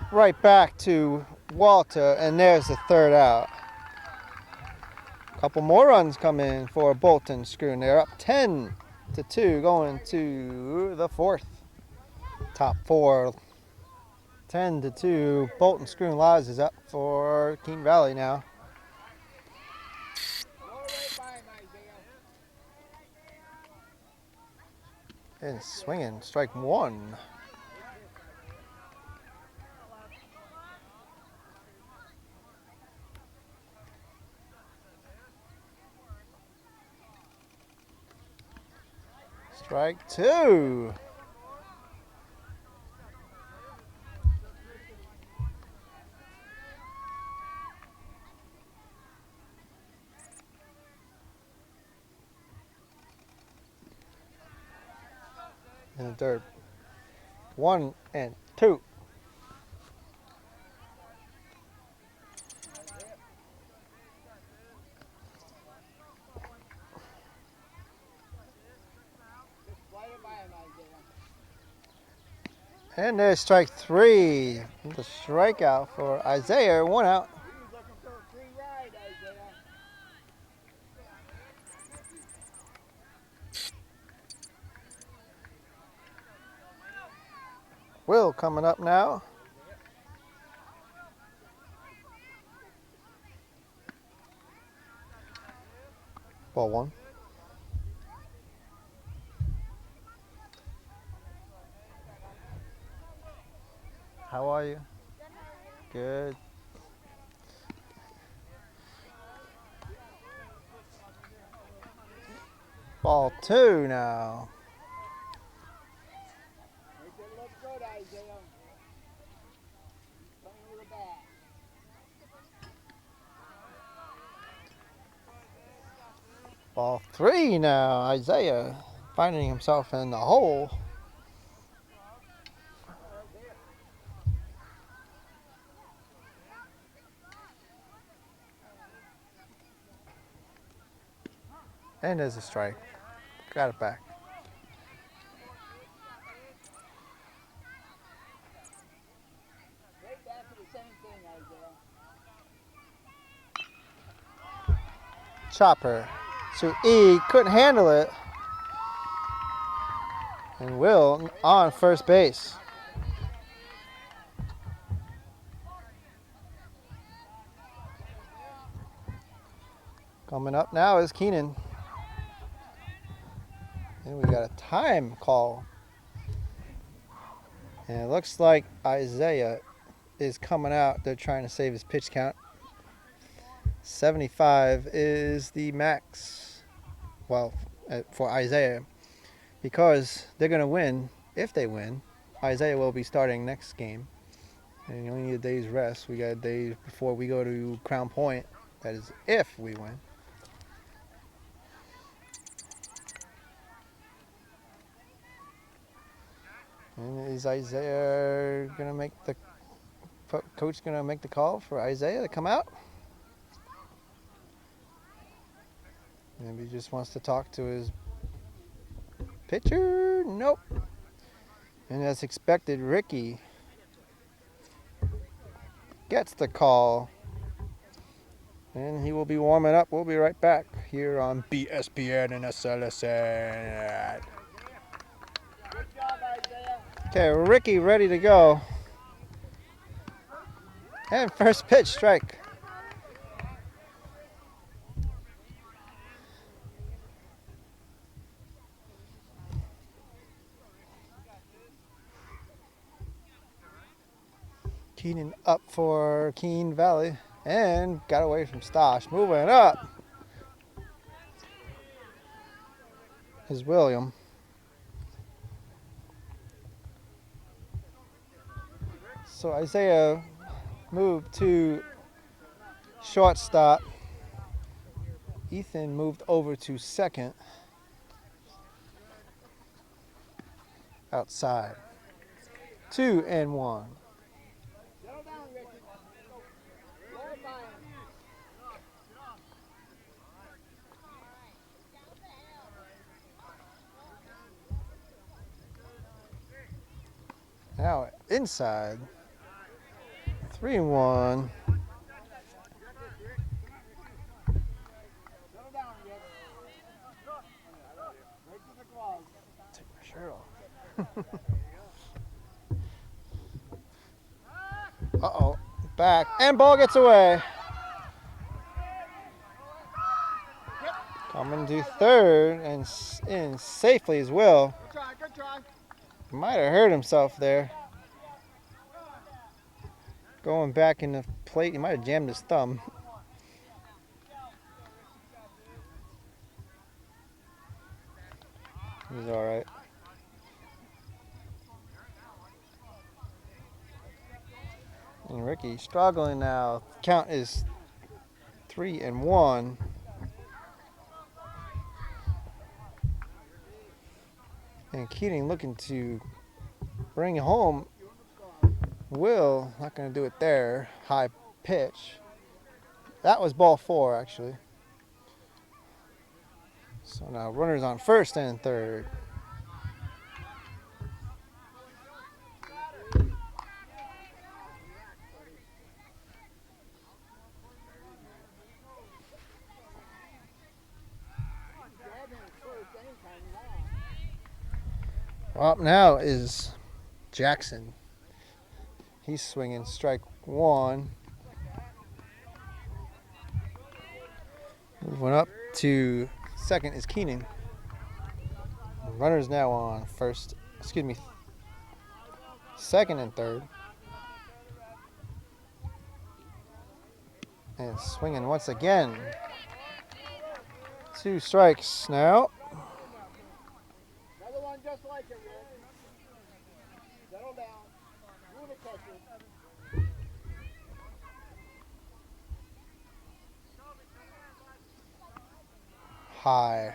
A: Right back to Walter, and there's the third out. Couple more runs come in for Bolton Schroon. They're up 10-2 going to the fourth. Top four. 10-2. Bolton Schroon Lives is up for Keene Valley now. And swinging, strike one. Strike two. In the dirt. 1-2. And there's strike 3. The strikeout for Isaiah. 1 out.
B: He was looking for a free ride, Isaiah.
A: Will coming up now. Ball 1. How are you? Good. Ball 2 now.
B: Make it look good, Isaiah. Playing with the bat.
A: Ball 3 now. Isaiah finding himself in the hole. And there's a strike. Got it back.
B: Right back to the same thing, Isaiah.
A: Chopper to E. Couldn't handle it. And Will on first base. Coming up now is Keene. And we got a time call. And it looks like Isaiah is coming out. They're trying to save his pitch count. 75 is the max. Well, for Isaiah. Because they're going to win. If they win, Isaiah will be starting next game. And you only need a day's rest. We got a day before we go to Crown Point. That is if we win. And is Isaiah gonna make the coach gonna make the call for Isaiah to come out? Maybe he just wants to talk to his pitcher. Nope. And as expected, Ricky gets the call. And he will be warming up. We'll be right back here on BSPN and SLSN.
B: Good job, Isaiah.
A: Okay, Ricky ready to go. And first pitch, strike. Keene up for Keene Valley and got away from Stosh. Moving up is William. So Isaiah moved to shortstop. Ethan moved over to second. Outside. 2-1.
B: Settle down, Ricky. Go by him.
A: Now inside. 3-1.
B: Settle down, Rick. Right to the glove.
A: Take my shirt off. Uh-oh. Back. And ball gets away. Coming to third and in safely as well.
B: Good try, good try.
A: Might have hurt himself there. Going back in the plate, he might have jammed his thumb. He's all right. And Ricky struggling now. Count is 3-1. And Keating looking to bring it home. Will, not going to do it there. High pitch. That was ball 4, actually. So now runners on first and third. Up now is Jackson. He's swinging strike one. Moving up to second is Keene. Runners now on second and third. And swinging once again. 2 strikes now.
B: Another one just like it, Rick. Settle down. Move it, catcher.
A: High.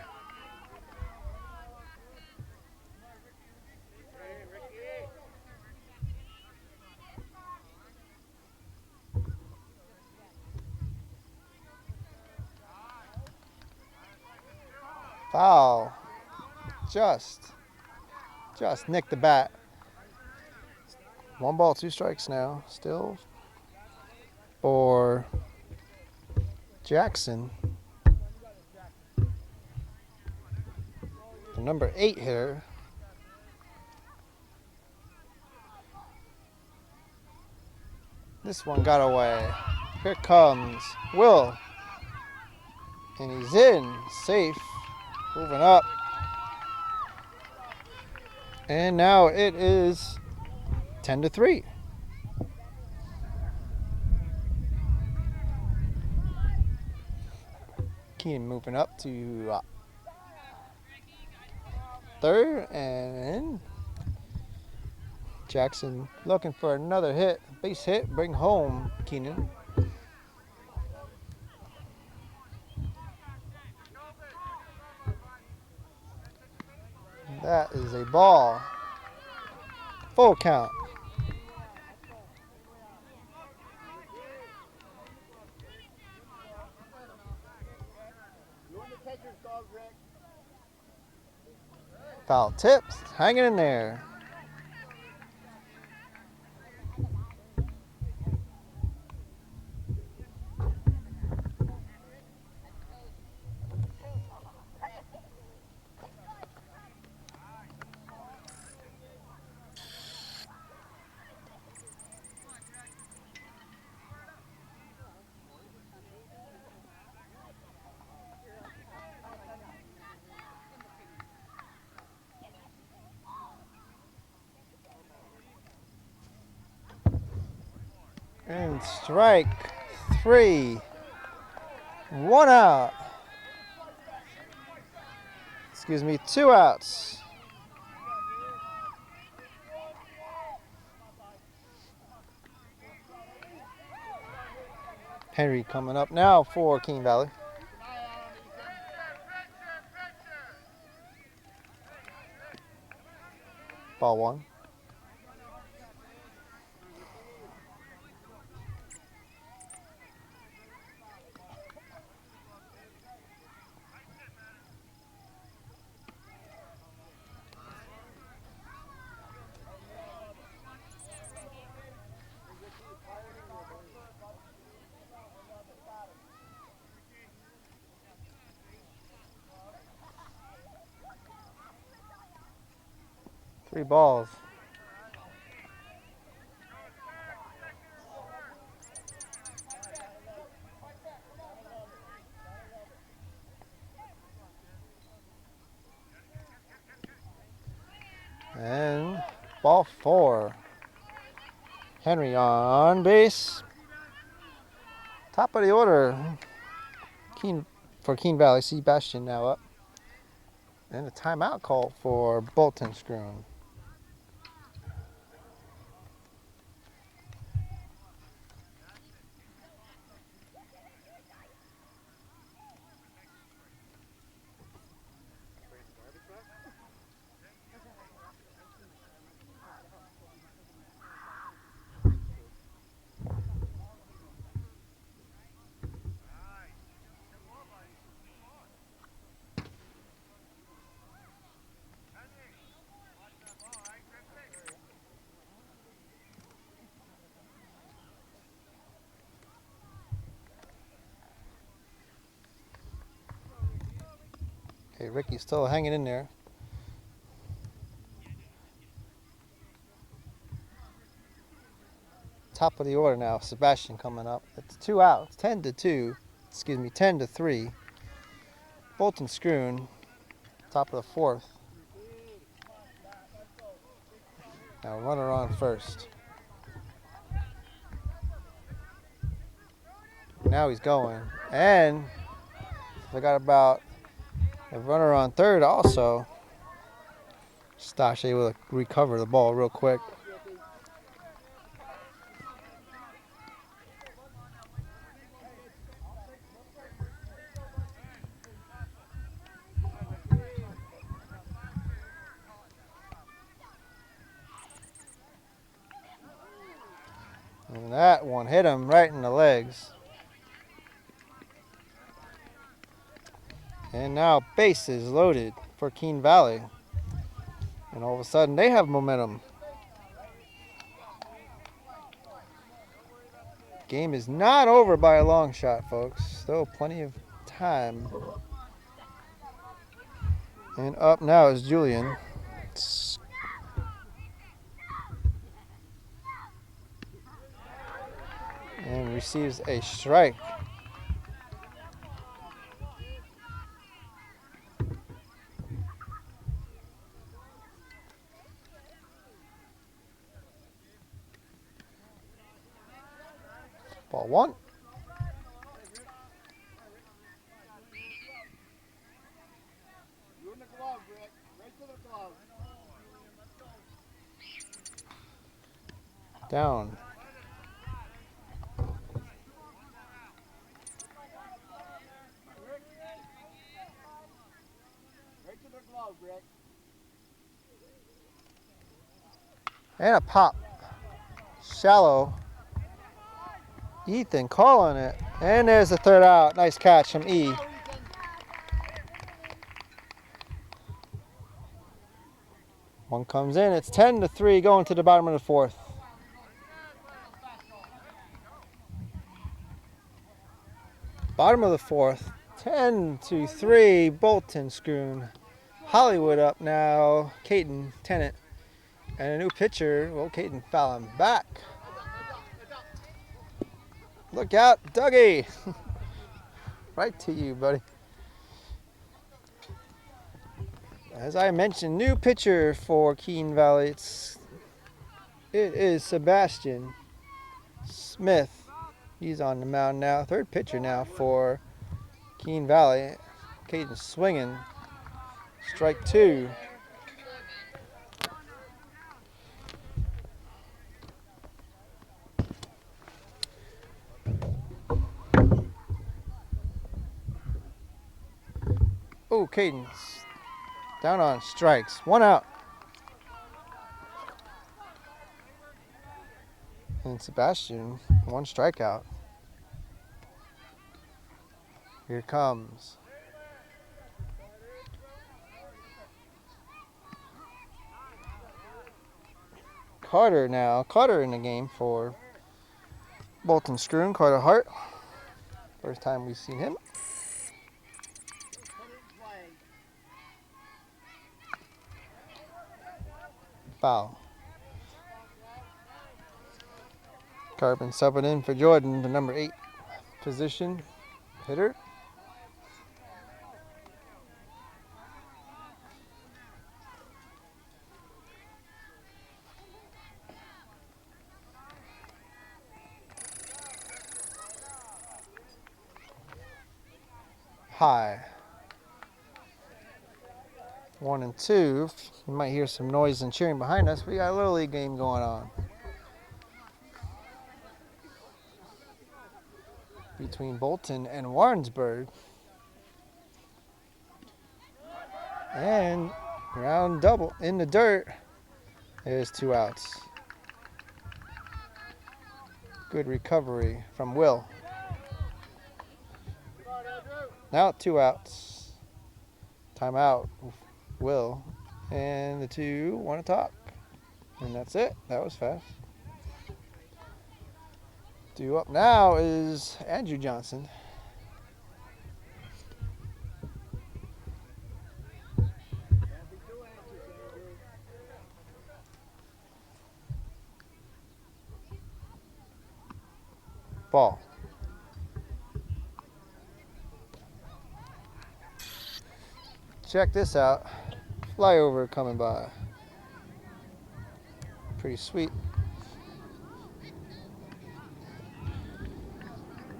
A: Foul. Just nicked the bat. 1 ball, 2 strikes now. Still for Jackson. The number 8 hitter. This one got away. Here comes Will. And he's in. Safe. Moving up. And now it is 10-3. Keene moving up to third, and Jackson looking for another hit, base hit, bring home Keene. That is a ball. Full count.
B: Doing the catcher's glove, Rick.
A: Foul tips, hanging in there. And strike 3. 1 out. 2 outs. Henry coming up now for Keene Valley. Ball 1. Three balls. And ball 4. Henry on base. Top of the order. For Keene Valley. Sebastian now up. And a timeout call for Bolton Schroon. Okay, Ricky's still hanging in there. Top of the order now. Sebastian coming up. It's 2 outs. 10-2. Excuse me, 10-3. Bolton Schroon. Top of the 4th. Now runner on first. Now he's going. And forgot about a runner on third also. Stash able to recover the ball real quick. And that one hit him right in the legs. And now bases loaded for Keene Valley. And all of a sudden they have momentum. Game is not over by a long shot, folks. Still plenty of time. And up now is Julian. And receives a strike. Ball 1.
B: You in the glove, Rick. Right to the glove.
A: Down.
B: Right to the glove, Rick.
A: And a pop. Shallow. Ethan calling it. And there's the third out. Nice catch from E. One comes in. It's 10-3 going to the bottom of the 4th. Bottom of the 4th. 10-3. Bolton Schroon. Hollywood up now. Caden Tennant. And a new pitcher. Well, Caden fouling back. Look out, Dougie. Right to you, buddy. As I mentioned, new pitcher for Keene Valley. It is Sebastian Smith. He's on the mound now. Third pitcher now for Keene Valley. Caden swinging. Strike 2. Oh, Caden's down on strikes. 1 out. And Sebastian, 1 strikeout. Here it comes. Carter now. Carter in the game for Bolton Schroon. Carter Hart. First time we've seen him. Foul. Carbon subbing in for Jordan, the number 8 position hitter. High. 1 and 2. You might hear some noise and cheering behind us. We got a Little League game going on between Bolton and Warrensburg. And ground double in the dirt. There's 2 outs. Good recovery from Will. Now 2 outs. Timeout. Will. And the 2 want to talk. And that's it. That was fast. Due up now is Andrew Johnson. Ball. Check this out. Flyover coming by. Pretty sweet.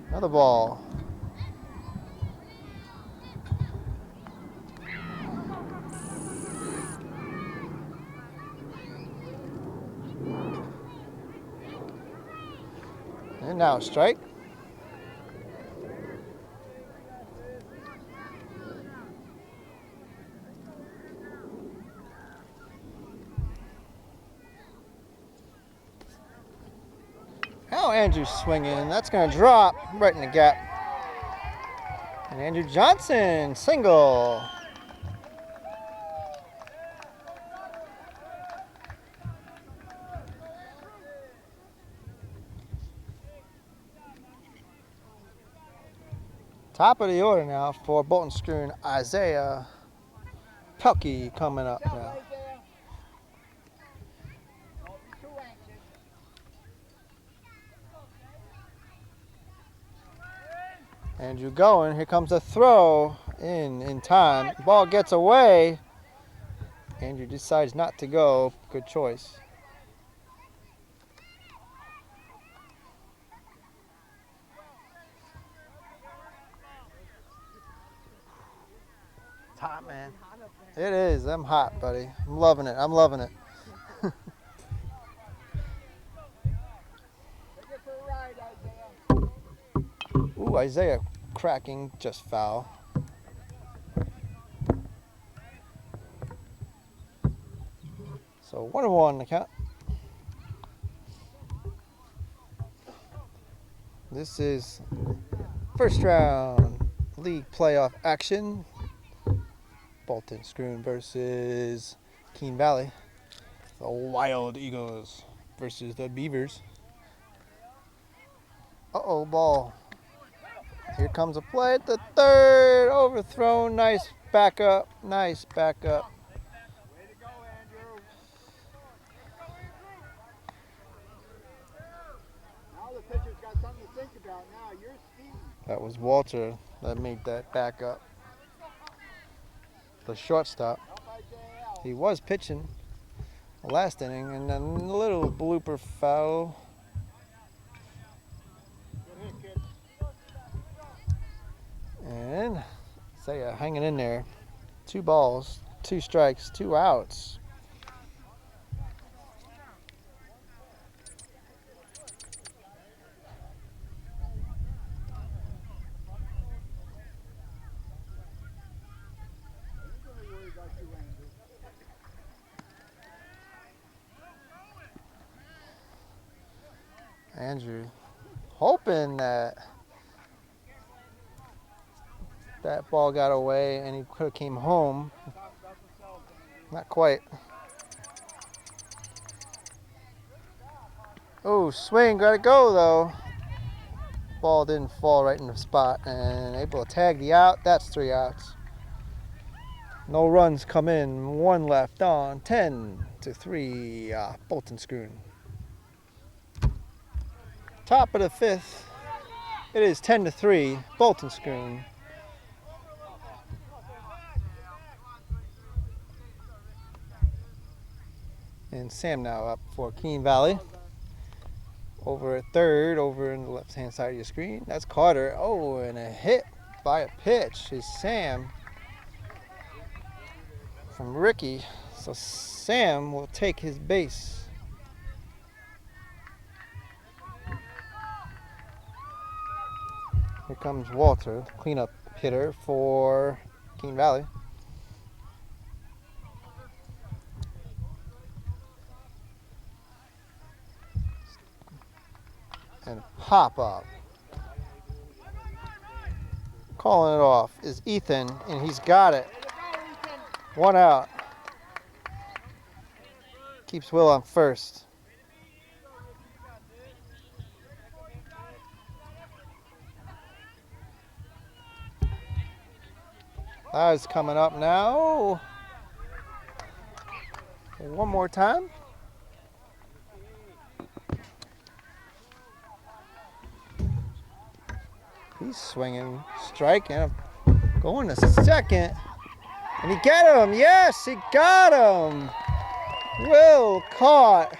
A: Another ball. And now strike. Now Andrew's swinging. That's going to drop right in the gap. And Andrew Johnson, single. Top of the order now for Bolton Schroon, Isaiah Pelkey coming up now. Andrew going. Here comes a throw in time. Ball gets away. Andrew decides not to go. Good choice. It's hot, man. It is. I'm hot, buddy. I'm loving it. I'm loving it. Ooh, Isaiah cracking, just foul. So 1-1 the count. This is first round league playoff action. Bolton Schroon versus Keene Valley. The Wild Eagles versus the Beavers. Uh-oh, ball. Here comes a play at the third. Overthrown. Nice backup. Nice backup.
B: Way to go, Andrew. Now the pitcher's got something to think about now. You're speed.
A: That was Walter that made that backup. The shortstop. He was pitching the last inning, and then a little blooper foul.
B: Good hit, kid.
A: And Isaiah hanging in there. 2 balls, 2 strikes, 2 outs. Andrew hoping that ball got away and he could have came home. Not quite. Oh, swing, gotta go though. Ball didn't fall right in the spot and able to tag the out. That's 3 outs. No runs come in. 1 left on 10-3. Bolton Schroon. Top of the 5th. It is 10-3. Bolton Schroon. And Sam now up for Keene Valley. Over at third, over in the left-hand side of your screen. That's Carter. Oh, and a hit by a pitch is Sam from Ricky. So Sam will take his base. Here comes Walter, the cleanup hitter for Keene Valley. And pop up. Calling it off is Ethan, and he's got it. 1 out. Keeps Will on first. That is coming up now. One more time. He's swinging, striking, going to second. And he got him. Yes, he got him. Will caught.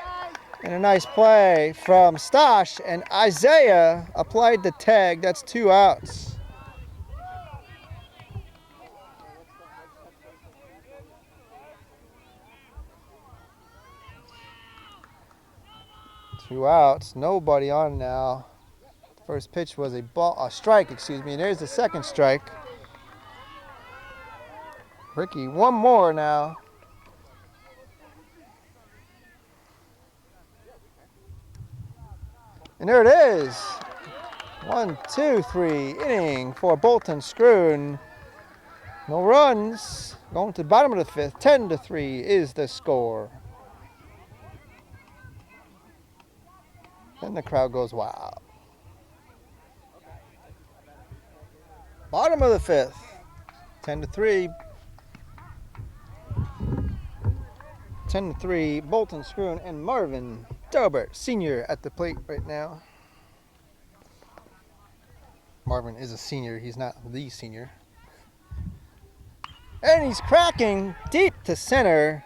A: And a nice play from Stosh. And Isaiah applied the tag. That's 2 outs. Two outs, nobody on now. First pitch was a strike, excuse me. And there's the second strike. Ricky, one more now. And there it is. 1, 2, 3 inning for Bolton Schroon. No runs. Going to the bottom of the 5th. 10-3 is the score. Then the crowd goes wild. Bottom of the 5th. 10-3. 10-3. Bolton Schroon and Marvin Delbert Sr. at the plate right now. Marvin is a senior. He's not the senior. And he's cracking deep to center.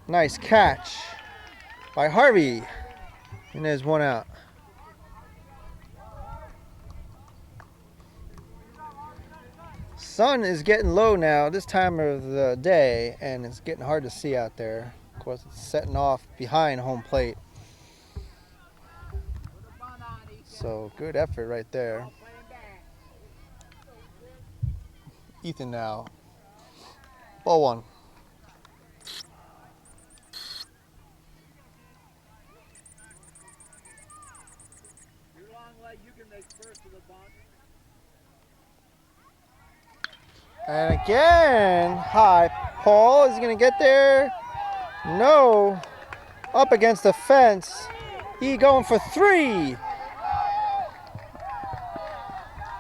A: Nice catch by Harvey. And there's 1 out. Sun is getting low now this time of the day, and it's getting hard to see out there. Of course, it's setting off behind home plate. So good effort right there. Ethan now. Ball 1. And again, high. Paul is going to get there. No. Up against the fence. He going for 3.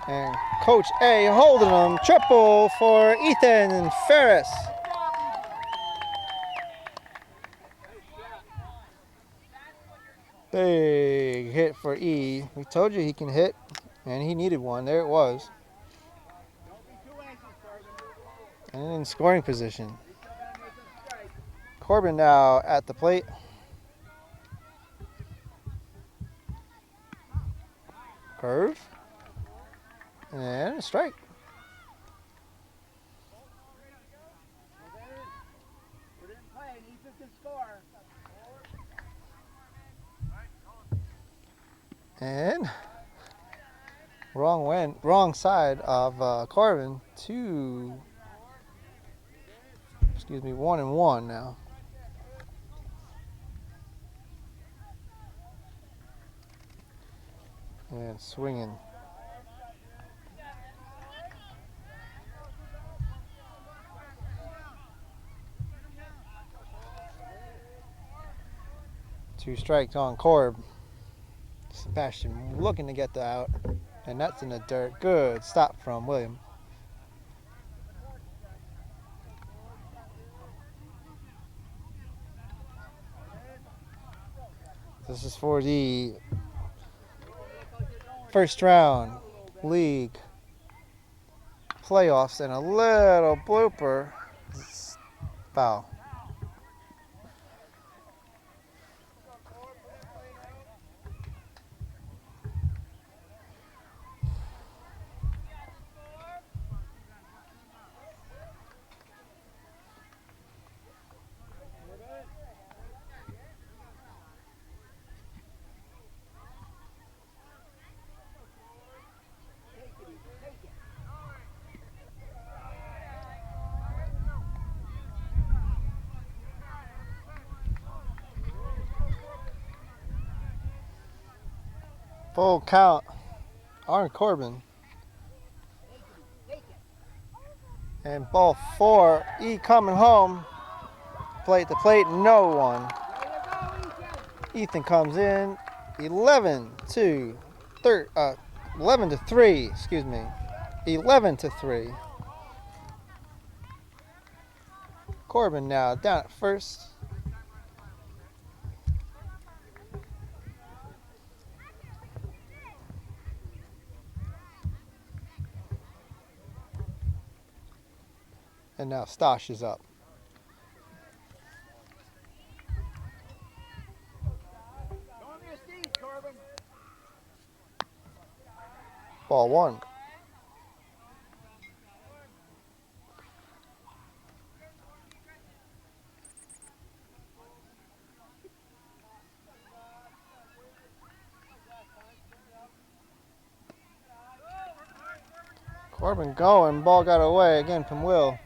A: And Coach A holding him. Triple for Ethan Ferris. Big hit for E. We told you he can hit, and he needed one. There it was. And in scoring position. Corbin now at the plate. Curve. And a strike. And wrong side of Corbin. 1-1 now. And swinging. Two strikes on Corb. Sebastian looking to get the out. And that's in the dirt. Good stop from William. This is for the first round league playoffs, and a little blooper. Foul. Full count. Aaron Corbin. And ball 4. E coming home. Plate to plate. No one. Ethan comes in. 11-3. Excuse me. 11-3. Corbin now down at first. And now Stosh is up.
B: Don't miss these, Corbin.
A: Ball one. Corbin going. Ball got away again from Will.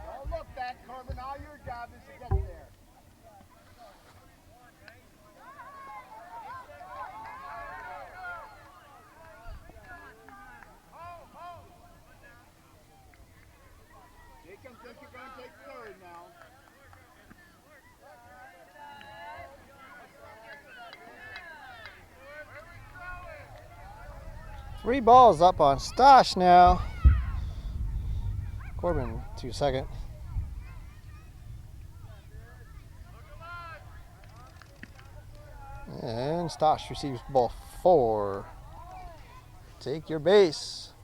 B: Don't look back, Corbin. All your job is to get there. Jacob, think you're going to take third now.
A: Three balls up on Stosh now. Corbin to second. And Stosh receives ball four. Take your base.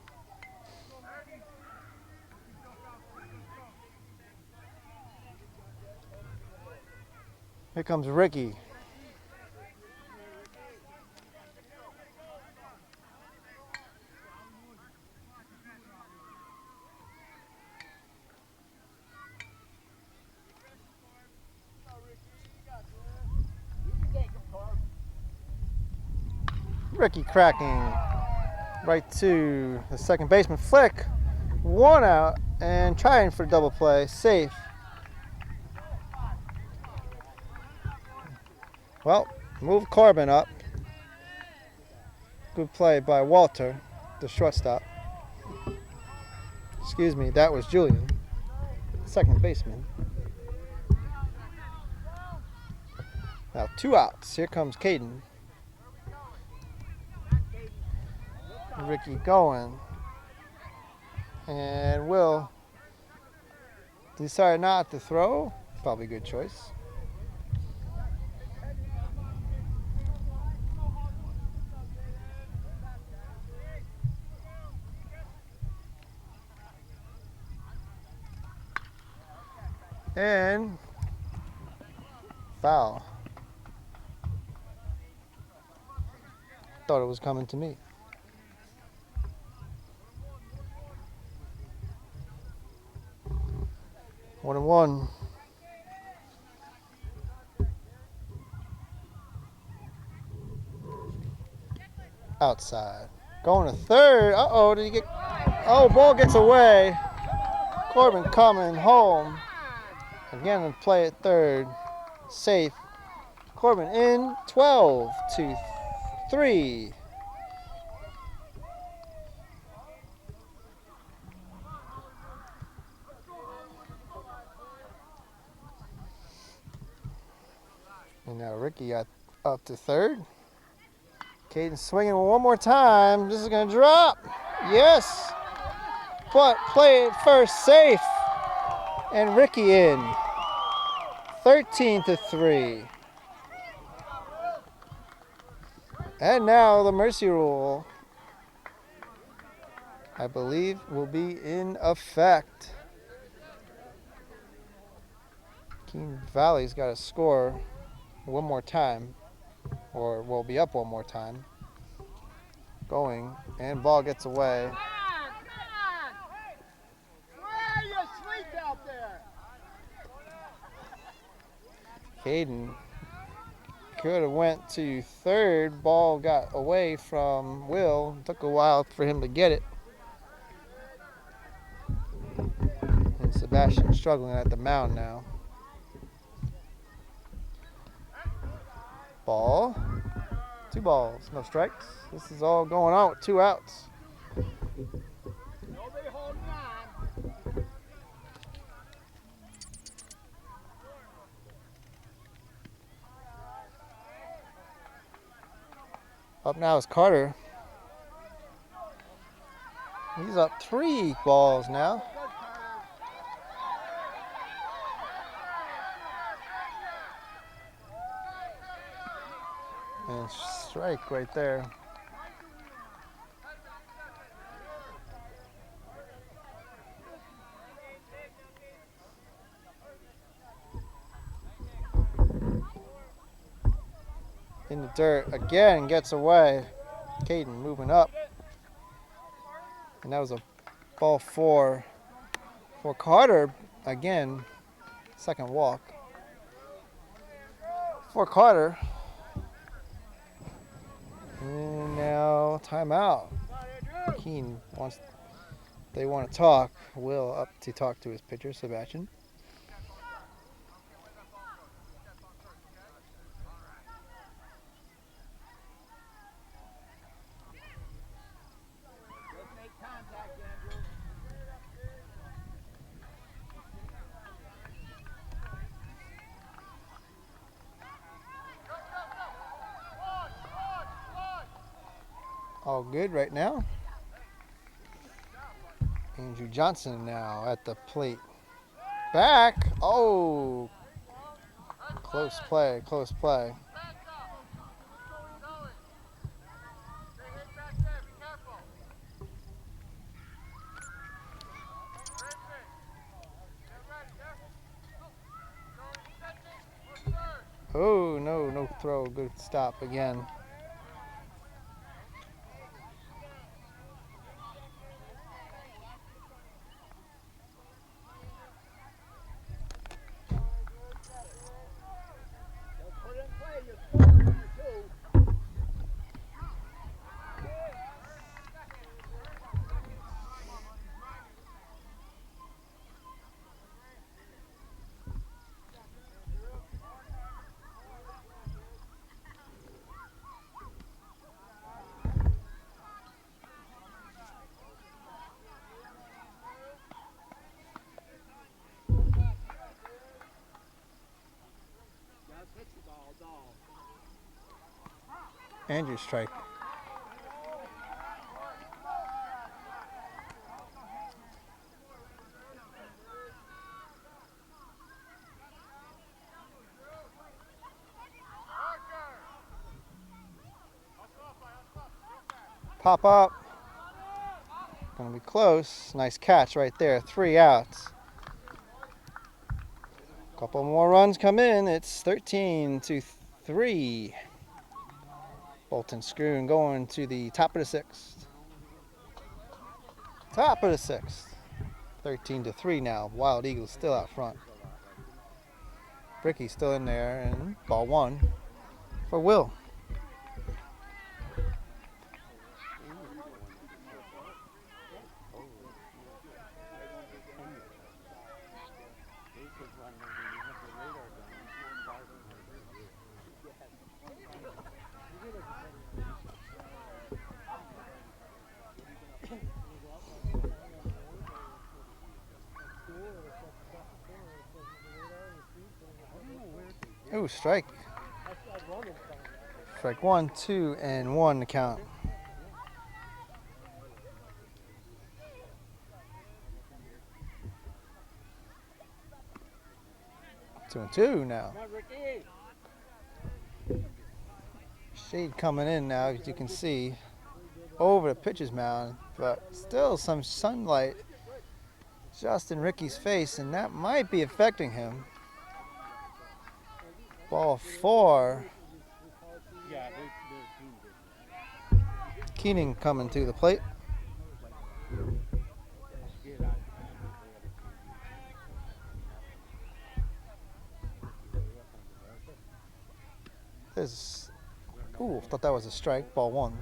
A: Here comes Ricky. Ricky cracking right to the second baseman. Flick. One out and trying for double play. Safe. Well, move Corbin up. Good play by Walter, the shortstop. Excuse me, that was Julian, second baseman. Now 2 outs. Here comes Caden. Ricky going. And Will decide not to throw. Probably a good choice. And foul. Thought it was coming to me. One and one. Outside. Going to third. Uh-oh, did he get... Oh, ball gets away. Corbin coming home. Again, and play at third. Safe. Corbin in 12-3. And now Ricky got up to third. Caden swinging one more time. This is going to drop. Yes. But play it first, safe. And Ricky in. 13-3. And now the mercy rule, I believe, will be in effect. Keene Valley's got to score one more time, or will be up one more time. Going, and ball gets away.
B: Come on! Where are you asleep out there?
A: Caden could have went to third. Ball got away from Will. Took a while for him to get it. And Sebastian struggling at the mound now. Ball. 2 balls, no strikes. This is all going on with 2 outs.
B: Nobody holding on.
A: Up now is Carter. He's up 3 balls now. And strike right there. in the dirt again, gets away. Caden moving up. And that was a ball 4 for Carter again. Second walk for Carter. And now timeout. Keene they want to talk. Will up to talk to his pitcher, Sebastian.
B: Just make contact, Andrew.
A: All good right now. Andrew Johnson now at the plate. Back. Oh, close play, close play. Oh, no throw. Good stop again.
B: Put it in play. You're scoring there, too. Just hit the ball, doll.
A: Andrew strike. Pop up. Gonna be close. Nice catch right there. 3 outs. Couple more runs come in. It's 13-3. Bolton Schroon going to the top of the 6th. Top of the 6th. 13-3 now. Wild Eagles still out front. Ricky's still in there, and ball 1 for Will. Ooh, strike. Strike 1, 2, and 1 to count. 2-2 now. Shade coming in now, as you can see, over the pitcher's mound, but still some sunlight just in Ricky's face, and that might be affecting him. Ball 4. Keene coming to the plate. Ooh, thought that was a strike. Ball 1.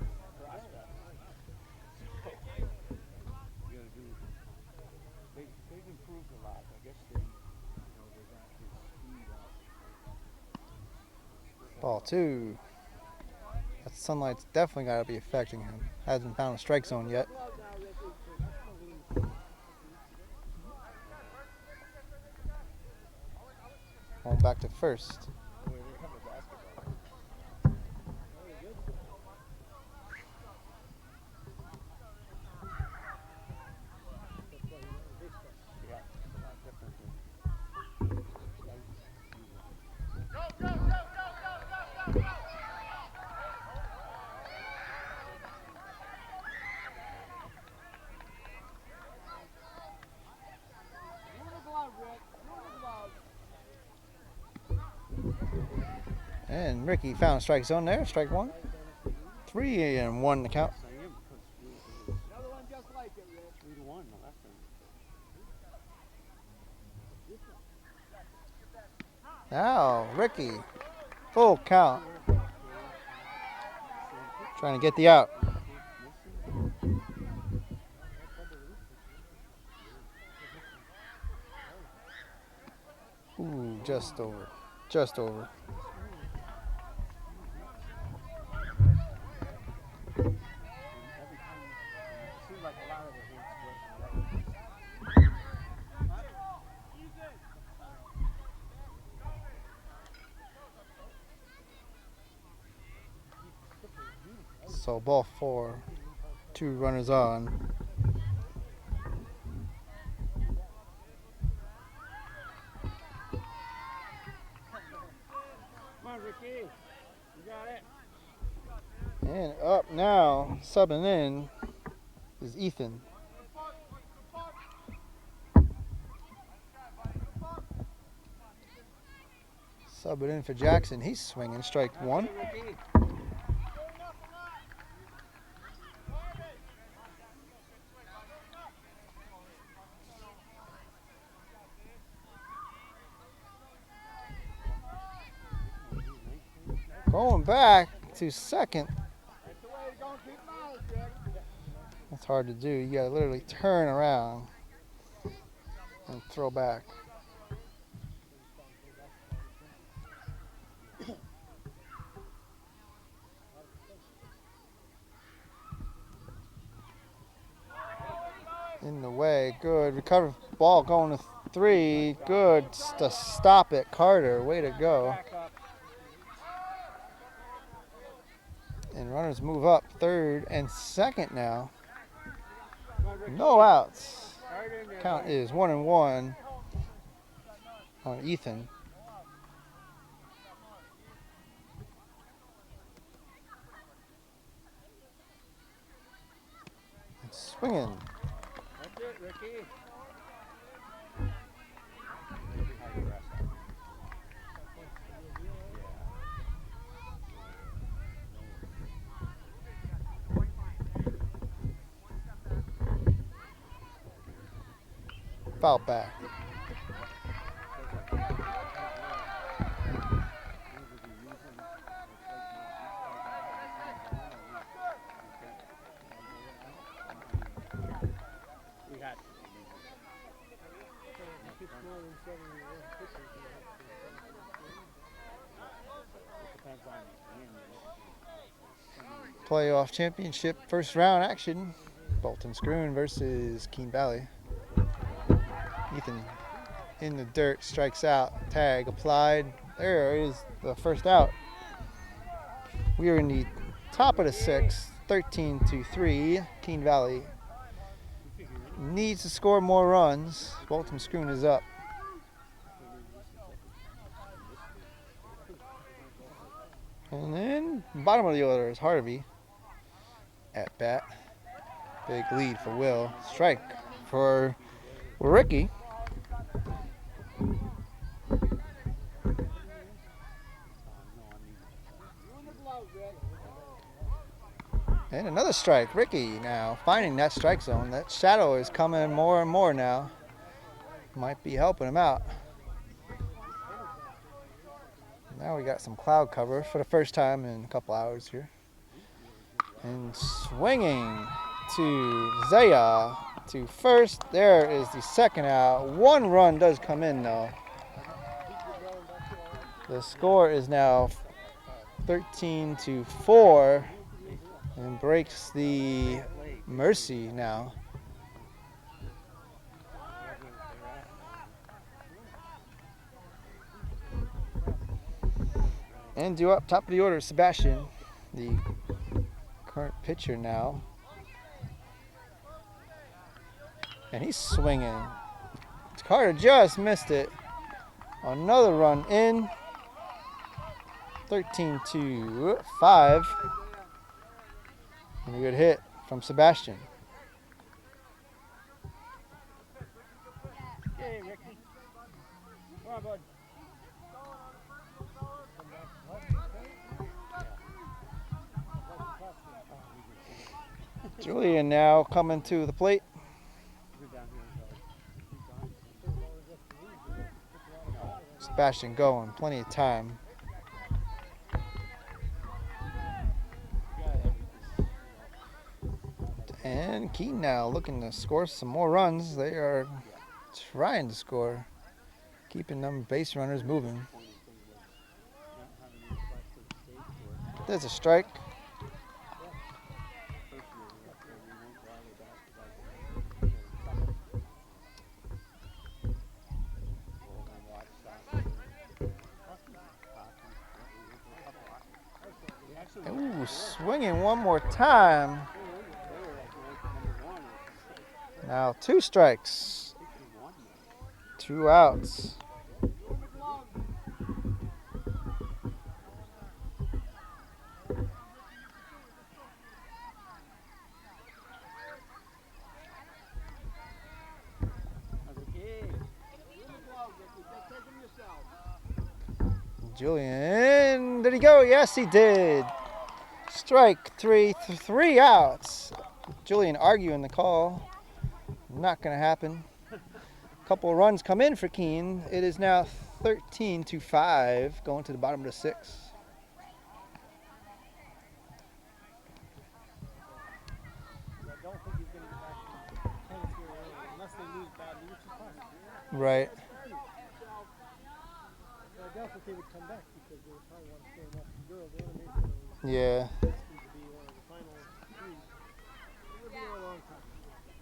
A: Ball 2. That sunlight's definitely got to be affecting him. Hasn't found a strike zone yet. Going back to first. And Ricky found a strike zone there. Strike one. 3-1 the count.
B: Another one just like it, Rick.
D: 3-1 the last time.
A: Now, Ricky. Full count. Trying to get the out. Ooh, just over. Just over.
D: Seems like a lot of it
A: So ball 4. 2 runners on.
D: Come on, Ricky. You got it.
A: And up now, subbing in, is Ethan. Subbing in for Jackson. He's swinging. Strike one.
D: Ricky.
A: Going back to second.
B: That's the way you're going to keep miles, Rick.
A: That's hard to do. You gotta literally turn around and throw back. In the way, good. Recover ball going to 3. Good to stop it, Carter. Way to go.
D: Back up.
A: And runners move up third and second now.
D: Come on, Ricky.
A: No outs.
D: Right in there,
A: Count
D: buddy.
A: is 1-1 on Ethan. Swinging.
D: That's it, Ricky.
A: Foul back.
D: We got
A: Playoff championship first round action. Bolton Schroon versus Keene Valley. Ethan in the dirt, strikes out, tag applied. There is the first out. We are in the top of the 6th, 13-3. Keene Valley needs to score more runs. Bolton Schroon is up. And then bottom of the order is Harvey at bat. Big lead for Will. Strike for Ricky. And another strike. Ricky now finding that strike zone. That shadow is coming more and more now. Might be helping him out. Now we got some cloud cover for the first time in a couple hours here. And swinging to Zaya to first. There is the second out. 1 run does come in though. The score is now 13-4 and breaks the mercy now. And due up top of the order, Sebastian, the current pitcher now. And he's swinging. Carter just missed it. Another run in. 13-5. And a good hit from Sebastian.
D: Hey, Ricky. Come on, bud.
A: Julian now coming to the plate. Sebastian going, plenty of time. And Keene now looking to score some more runs. They are trying to score, keeping them base runners moving. There's a strike. Ooh, swinging one more time. Now 2 strikes, 2 outs. Julian, did he go? Yes, he did. Strike 3, 3 outs. Julian arguing the call. Not going to happen. A couple of runs come in for Keene. It is now 13-5, going to the bottom of the 6th.
C: I don't think he's going to get back to 10th here unless they lose badly, which is possible.
A: Right.
C: I doubt that they would come back because they would probably want to stay in that girl. They want to make it
A: Yeah.
C: to be one of the final 3. It would be there a long time.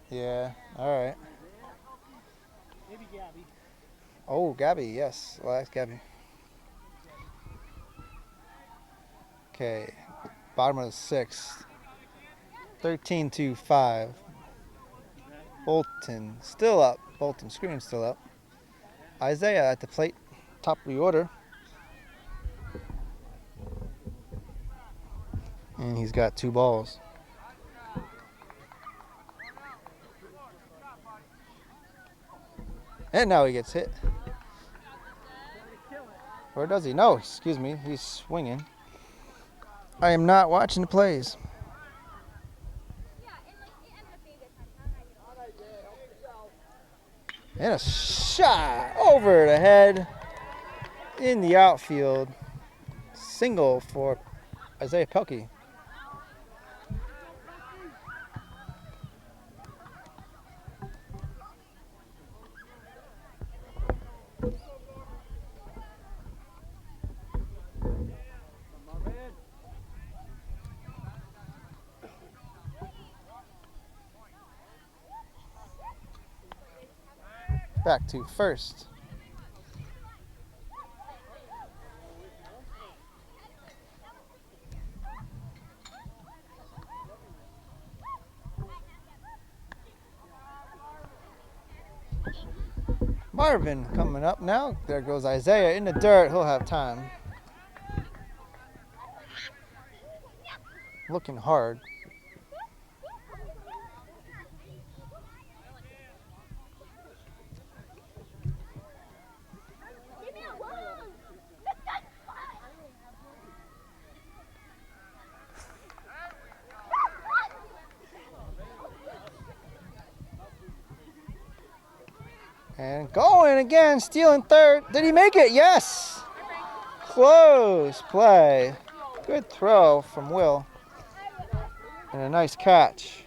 A: Yeah. All right.
C: Maybe Gabby.
A: Oh, Gabby, yes. Well, that's Gabby. Okay. Bottom of the 6th. 13-5. Bolton still up. Bolton Schroon still up. Isaiah at the plate. Top of the order. And he's got 2 balls. And now he gets hit. Or does he? No, excuse me. He's swinging. I am not watching the plays. And a shot over the head in the outfield. Single for Isaiah Pelkey. Back to first. Marvin coming up now. There goes Isaiah in the dirt. He'll have time. Looking hard. And going again, stealing third. Did he make it? Yes! Close play. Good throw from Will. And a nice catch.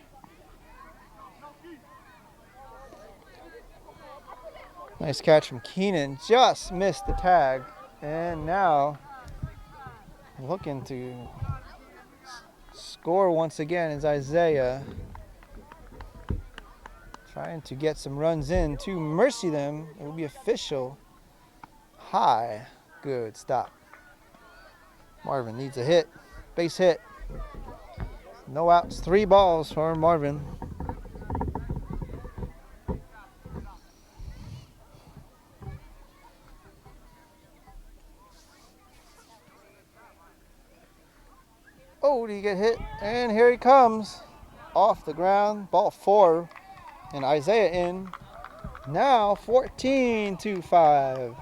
A: Nice catch from Keenan. Just missed the tag. And now looking to score once again is Isaiah. Trying to get some runs in to mercy them. It will be official. High. Good stop. Marvin needs a hit. Base hit. No outs. 3 balls for Marvin. Oh, did he get hit? And here he comes. Off the ground. Ball 4. And Isaiah in. Now 14-5.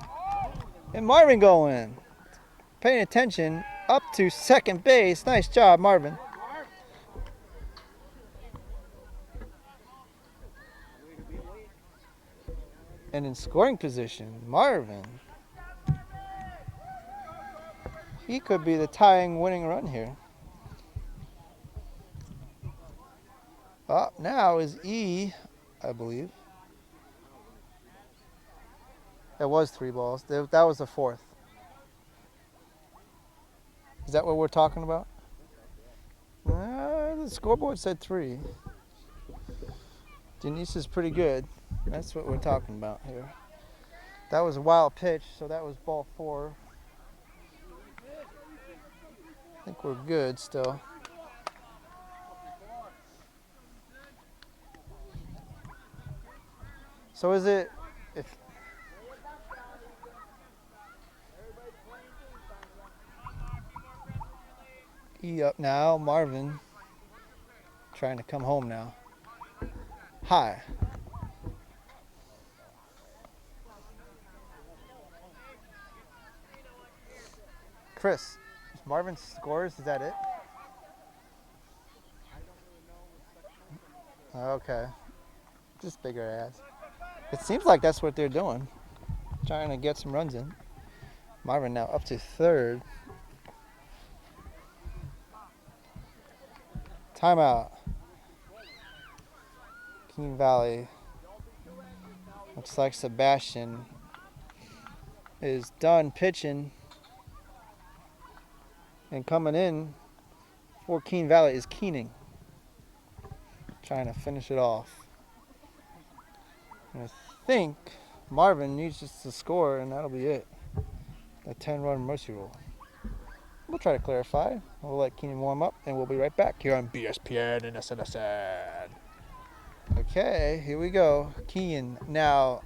A: And Marvin going. Paying attention. Up to second base. Nice job, Marvin. And in scoring position, Marvin. He could be the tying winning run here. Up now is E, I believe. It was 3 balls. That was the 4th. Is that what we're talking about? The scoreboard said 3. Denise is pretty good. That's what we're talking about here. That was a wild pitch, so that was ball 4. I think we're good still. So is it, if E up now, Marvin trying to come home now. High. Chris, Marvin scores, is that it? Okay. Just bigger ass. It seems like that's what they're doing. Trying to get some runs in. Marvin now up to 3rd. Timeout. Keene Valley. Looks like Sebastian is done pitching. And coming in for Keene Valley is Keening. Trying to finish it off. And I think Marvin needs just to score, and that'll be it. A 10-run mercy rule. We'll try to clarify. We'll let Keenan warm up, and we'll be right back here on BSPN and SNSN. Okay, here we go. Keenan now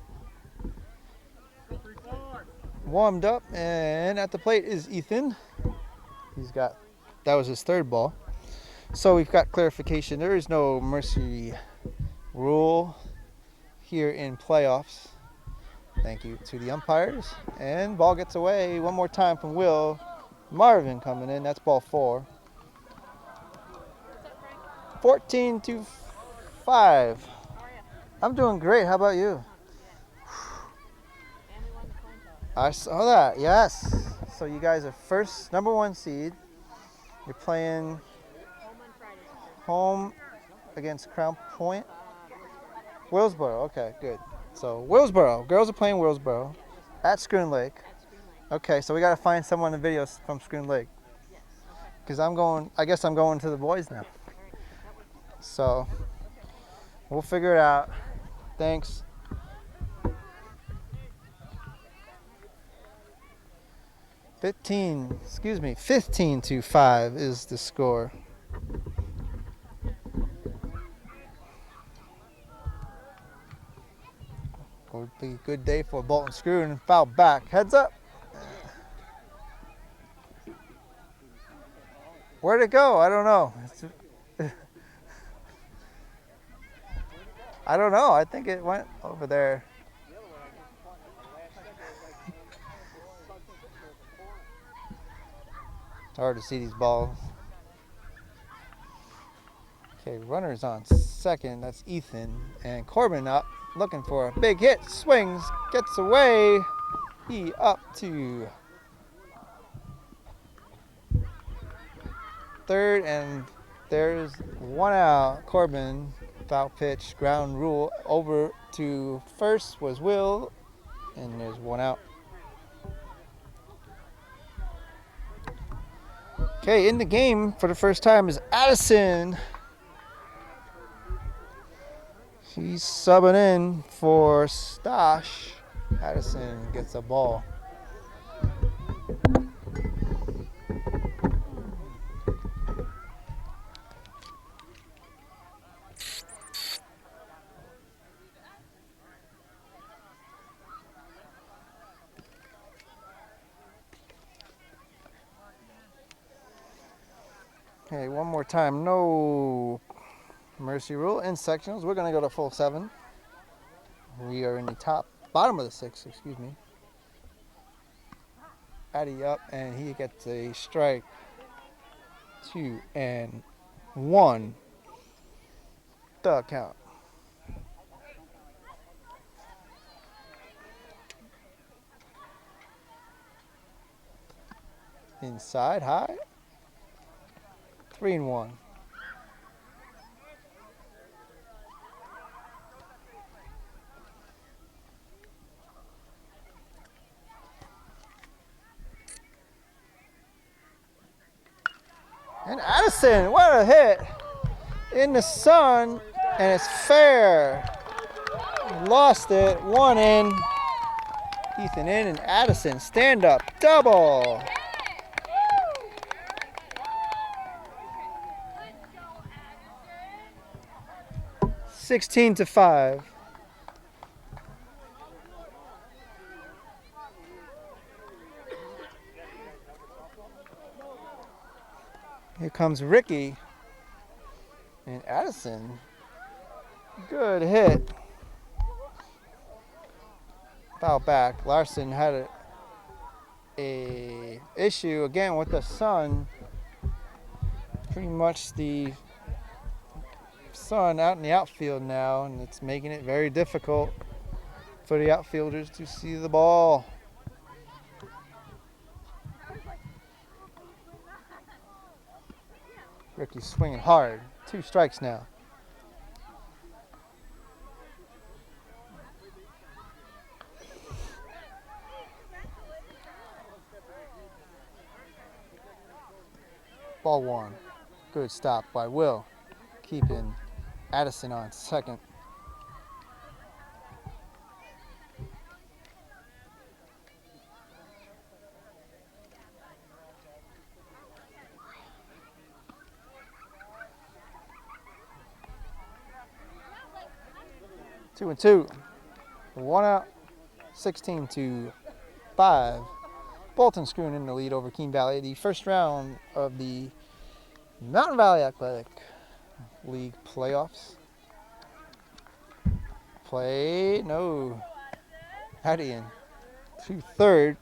A: warmed up, and at the plate is Ethan. That was his 3rd ball. So we've got clarification. There is no mercy rule here in playoffs. Thank you to the umpires. And ball gets away one more time from Will. Marvin coming in. That's ball 4. 14-5. I'm doing great. How about you? I saw that. Yes. So you guys are first, number 1 seed. You're playing home against Crown Point. Willsboro. Okay, good. So Willsboro. Girls are playing Willsboro at Schroon Lake. Okay, so we got to find someone in the videos from Schroon Lake. Because I guess I'm going to the boys now. So we'll figure it out. Thanks. "15 to 5 is the score. Would be a good day for Bolton Schroon. Foul back. Heads up. Where'd it go? I don't know. I don't know. I think it went over there. It's hard to see these balls. Okay, runner's on 2nd. That's Ethan. And Corbin up, looking for a big hit. Swings, gets away. He up to 3rd, and there's 1 out. Corbin, foul pitch, ground rule. Over to 1st was Will, and there's 1 out. Okay, in the game for the first time is Addison. He's subbing in for Stosh. Addison gets a ball. Okay, one more time. No mercy rule in sectionals. We're going to go to full 7. We are in the bottom of the 6th, excuse me. Addy up, and he gets a strike. 2 and 1. The count. Inside, high. 3-1. And Addison, what a hit in the sun, and it's fair. Lost it, one in. Ethan in and Addison, stand up, double.
E: Let's go, Addison.
A: 16-5. Here comes Ricky and Addison. Good hit. Foul back. Larson had a issue again with the sun. Pretty much the sun out in the outfield now, and it's making it very difficult for the outfielders to see the ball. Ricky's swinging hard. 2 strikes now. Ball 1. Good stop by Will. Keeping Addison on second. Two and two. 1 out. 16-5. Bolton Schroon in the lead over Keene Valley. The first round of the Mountain Valley Athletic League playoffs. Play, no. Hattie in to third.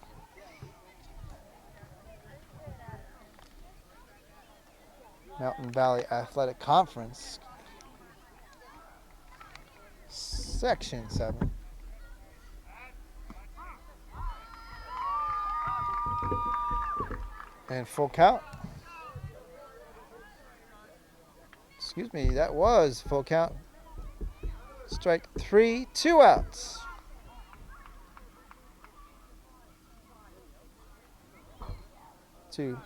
A: Mountain Valley Athletic Conference. Section 7. And full count. Excuse me, that was full count. Strike 3, 2 outs. Two.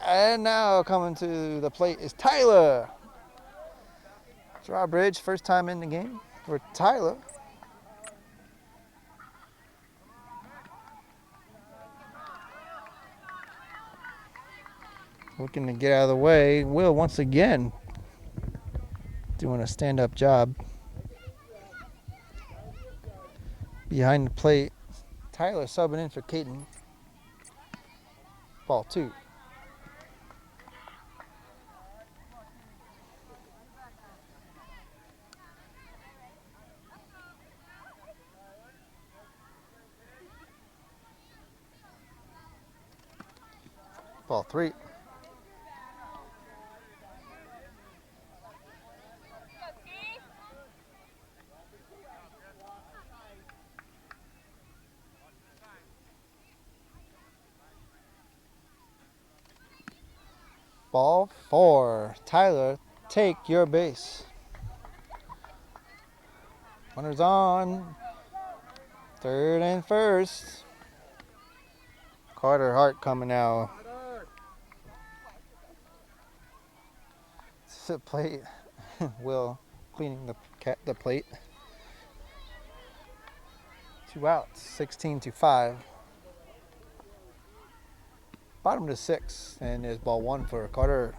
A: And now coming to the plate is Tyler. Drawbridge, first time in the game for Tyler. Looking to get out of the way. Will once again doing a stand-up job. Behind the plate, Tyler subbing in for Keene. Ball 2. Ball 3. Ball 4. Tyler, take your base. Runners on. Third and first. Carter Hart coming out. The plate. Will cleaning the plate. 2 outs. 16-5. Bottom to 6, and there's ball 1 for Carter.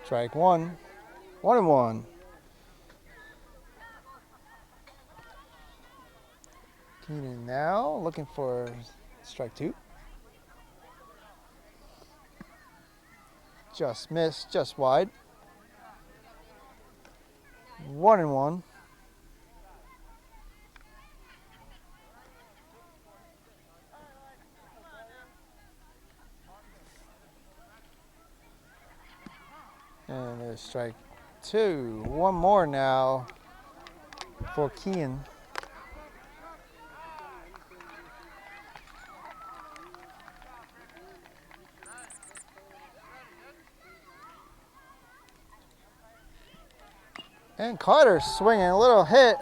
A: Strike 1. 1-1. Keene now looking for strike 2. Just missed, just wide. 1-1. And there's strike 2. One more now for Keene. And Carter swinging a little hit.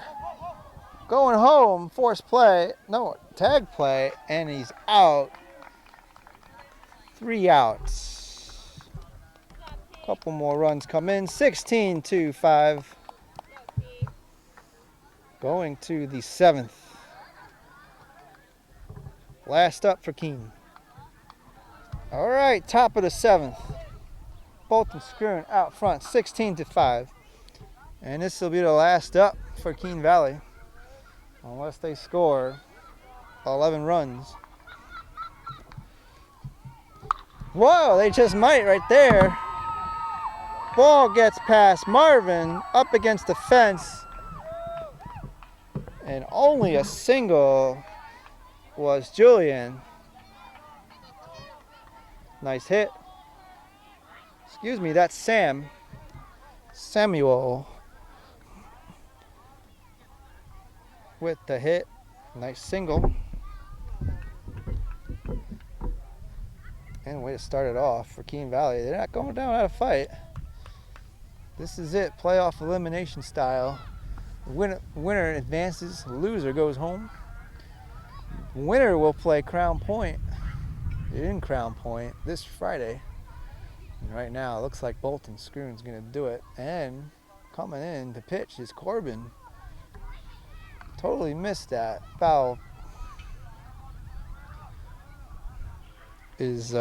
A: Going home, force play. No, tag play, and he's out. 3 outs. Couple more runs come in. 16-5. Going to the 7th. Last up for Keene. All right, top of the 7th. Bolton Schroon out front, 16-5. And this will be the last up for Keene Valley, unless they score 11 runs. Whoa, they just might right there. Ball gets past Marvin, up against the fence. And only a single was Julian. Nice hit. Excuse me, that's Samuel with the hit. Nice single. And way to start it off for Keene Valley. They're not going down without a fight. This is it, playoff elimination style. Winner advances, loser goes home. Winner will play Crown Point in Crown Point this Friday. And right now, it looks like Bolton Schroon's going to do it. And coming in to pitch is Corbin. Totally missed that. Foul is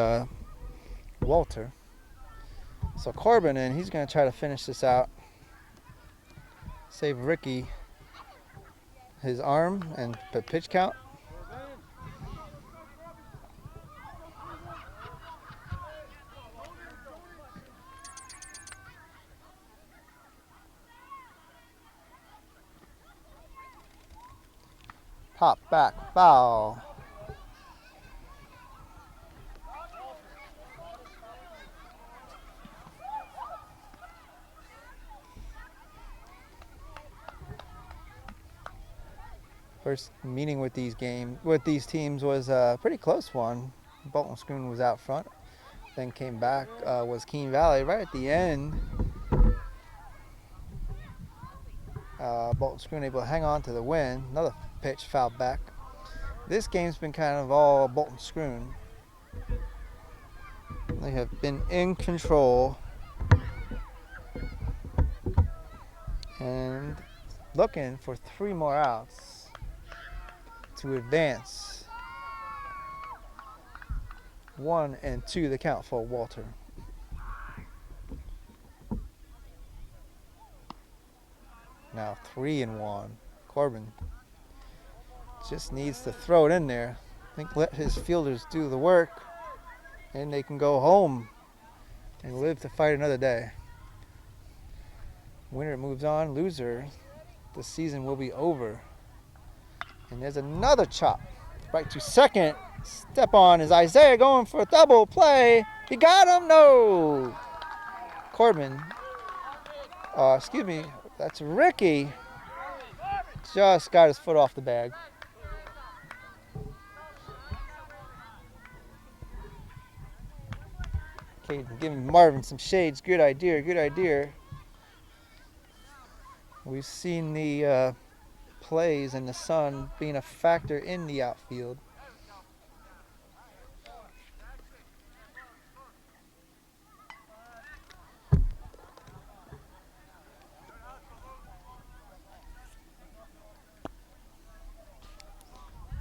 A: Walter. So Corbin in, he's going to try to finish this out. Save Ricky his arm and the pitch count. Pop back, foul. First meeting with these teams was a pretty close one. Bolton Schroon was out front, then came back was Keene Valley right at the end. Bolton Schroon able to hang on to the win. Another pitch fouled back. This game's been kind of all Bolton Schroon. They have been in control and looking for 3 more outs to advance. 1 and 2 the count for Walter. Now 3 and 1. Corbin just needs to throw it in there. I think let his fielders do the work and they can go home and live to fight another day. Winner moves on, loser, the season will be over. And there's another chop. Right to second. Step on is Isaiah going for a double play. He got him, no. Corbin, excuse me, that's Ricky. Just got his foot off the bag. Okay, giving Marvin some shades. Good idea, good idea. We've seen the plays and the sun being a factor in the outfield.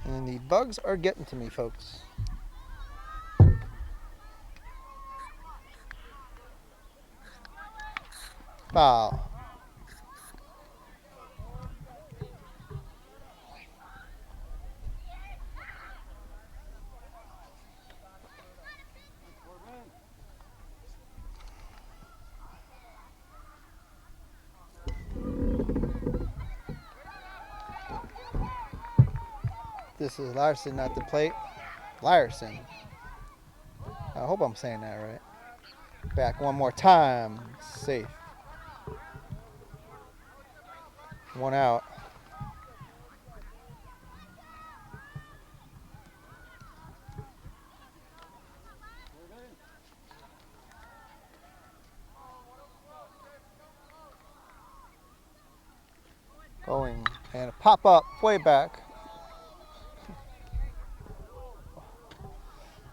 A: And the bugs are getting to me, folks. Foul. This is Larson at the plate. Larson. I hope I'm saying that right. back one more time. Safe. 1 out. Going and a pop up way back.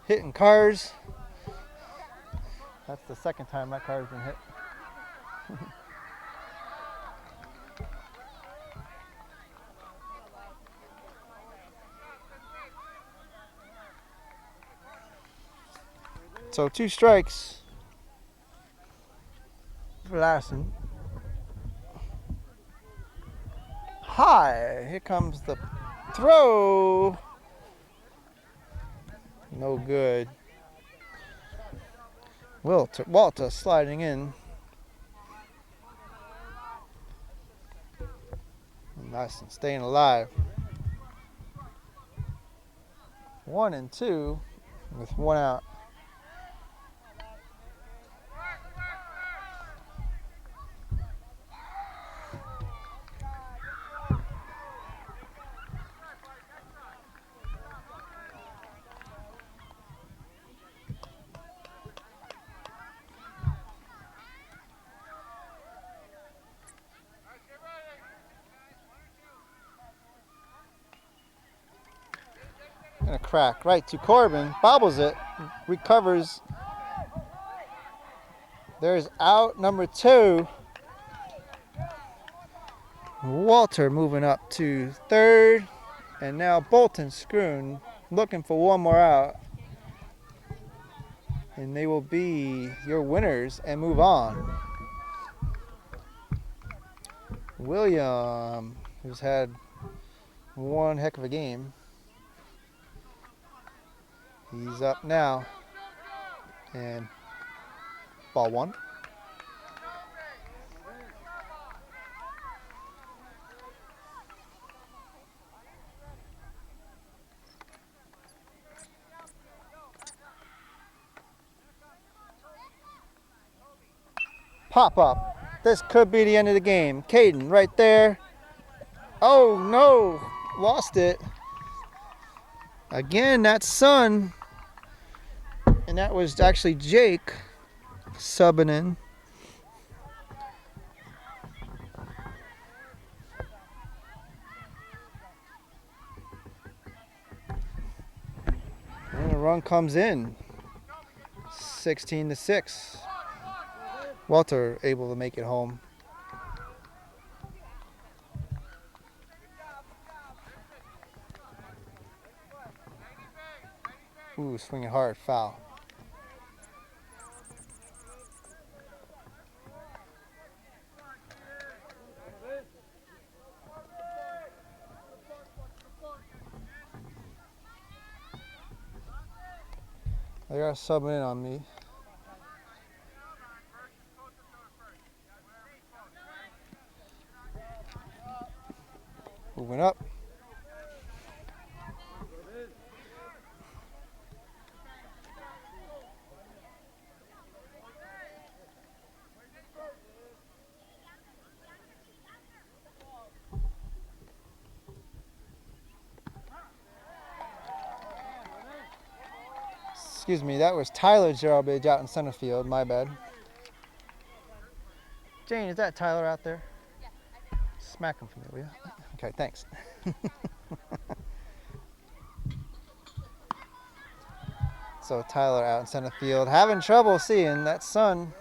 A: Hitting cars. That's the second time that car's been hit. So 2 strikes for Larson. High. Here comes the throw. No good. Walter sliding in. Larson staying alive. 1 and 2 with 1 out. And a crack right to Corbin. Bobbles it. Recovers. There's out number 2. Walter moving up to 3rd. And now Bolton Schroon looking for 1 more out. And they will be your winners and move on. William, who's had 1 heck of a game. He's up now. And ball 1. Pop up. This could be the end of the game. Caden right there. Oh no, lost it. Again, that's Sun. And that was actually Jake subbing in. And the run comes in. 16-6. Walter able to make it home. Ooh, swinging hard, foul. They got subbing in on me. Moving up. Excuse me, that was Tyler's garbage out in center field. My bad. Jane, is that Tyler out there? Yeah. Smack him for me, will you? Okay, thanks. So Tyler out in center field, having trouble seeing that Sun.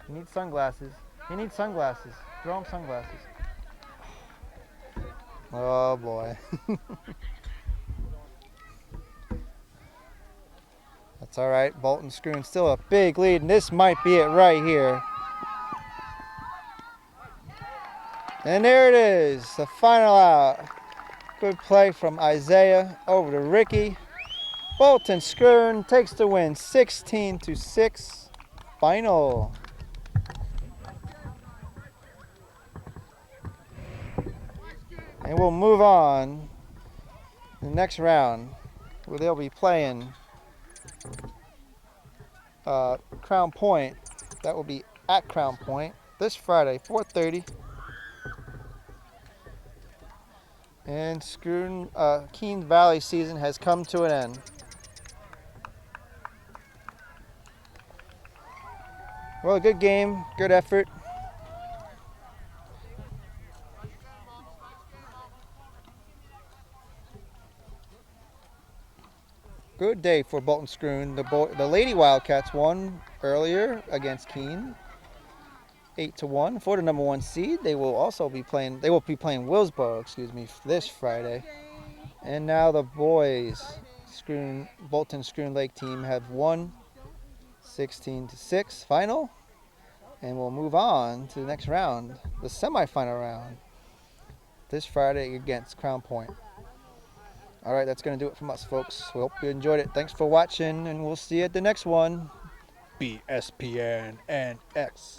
A: He needs sunglasses. He needs sunglasses. Throw him sunglasses. Oh boy. That's all right. Bolton Schroon still a big lead, and this might be it right here. And there it is, the final out. Good play from Isaiah over to Ricky. Bolton Schroon takes the win, 16-6. Final. And we'll move on to the next round, where they'll be playing Crown Point. That will be at Crown Point this Friday, 4:30. And Schroon, Keene Valley season has come to an end. Well, a good game, good effort. Good day for Bolton Schroon. The Lady Wildcats won earlier against Keene, 8-1 for the number 1 seed. They will also be playing. They will be playing Willsboro, this Friday. And now the boys, Bolton Schroon Lake team have won 16-6 final, and we'll move on to the next round, the semifinal round, this Friday against Crown Point. All right, that's going to do it from us, folks. We hope you enjoyed it. Thanks for watching, and we'll see you at the next one. BSPN and XLSN.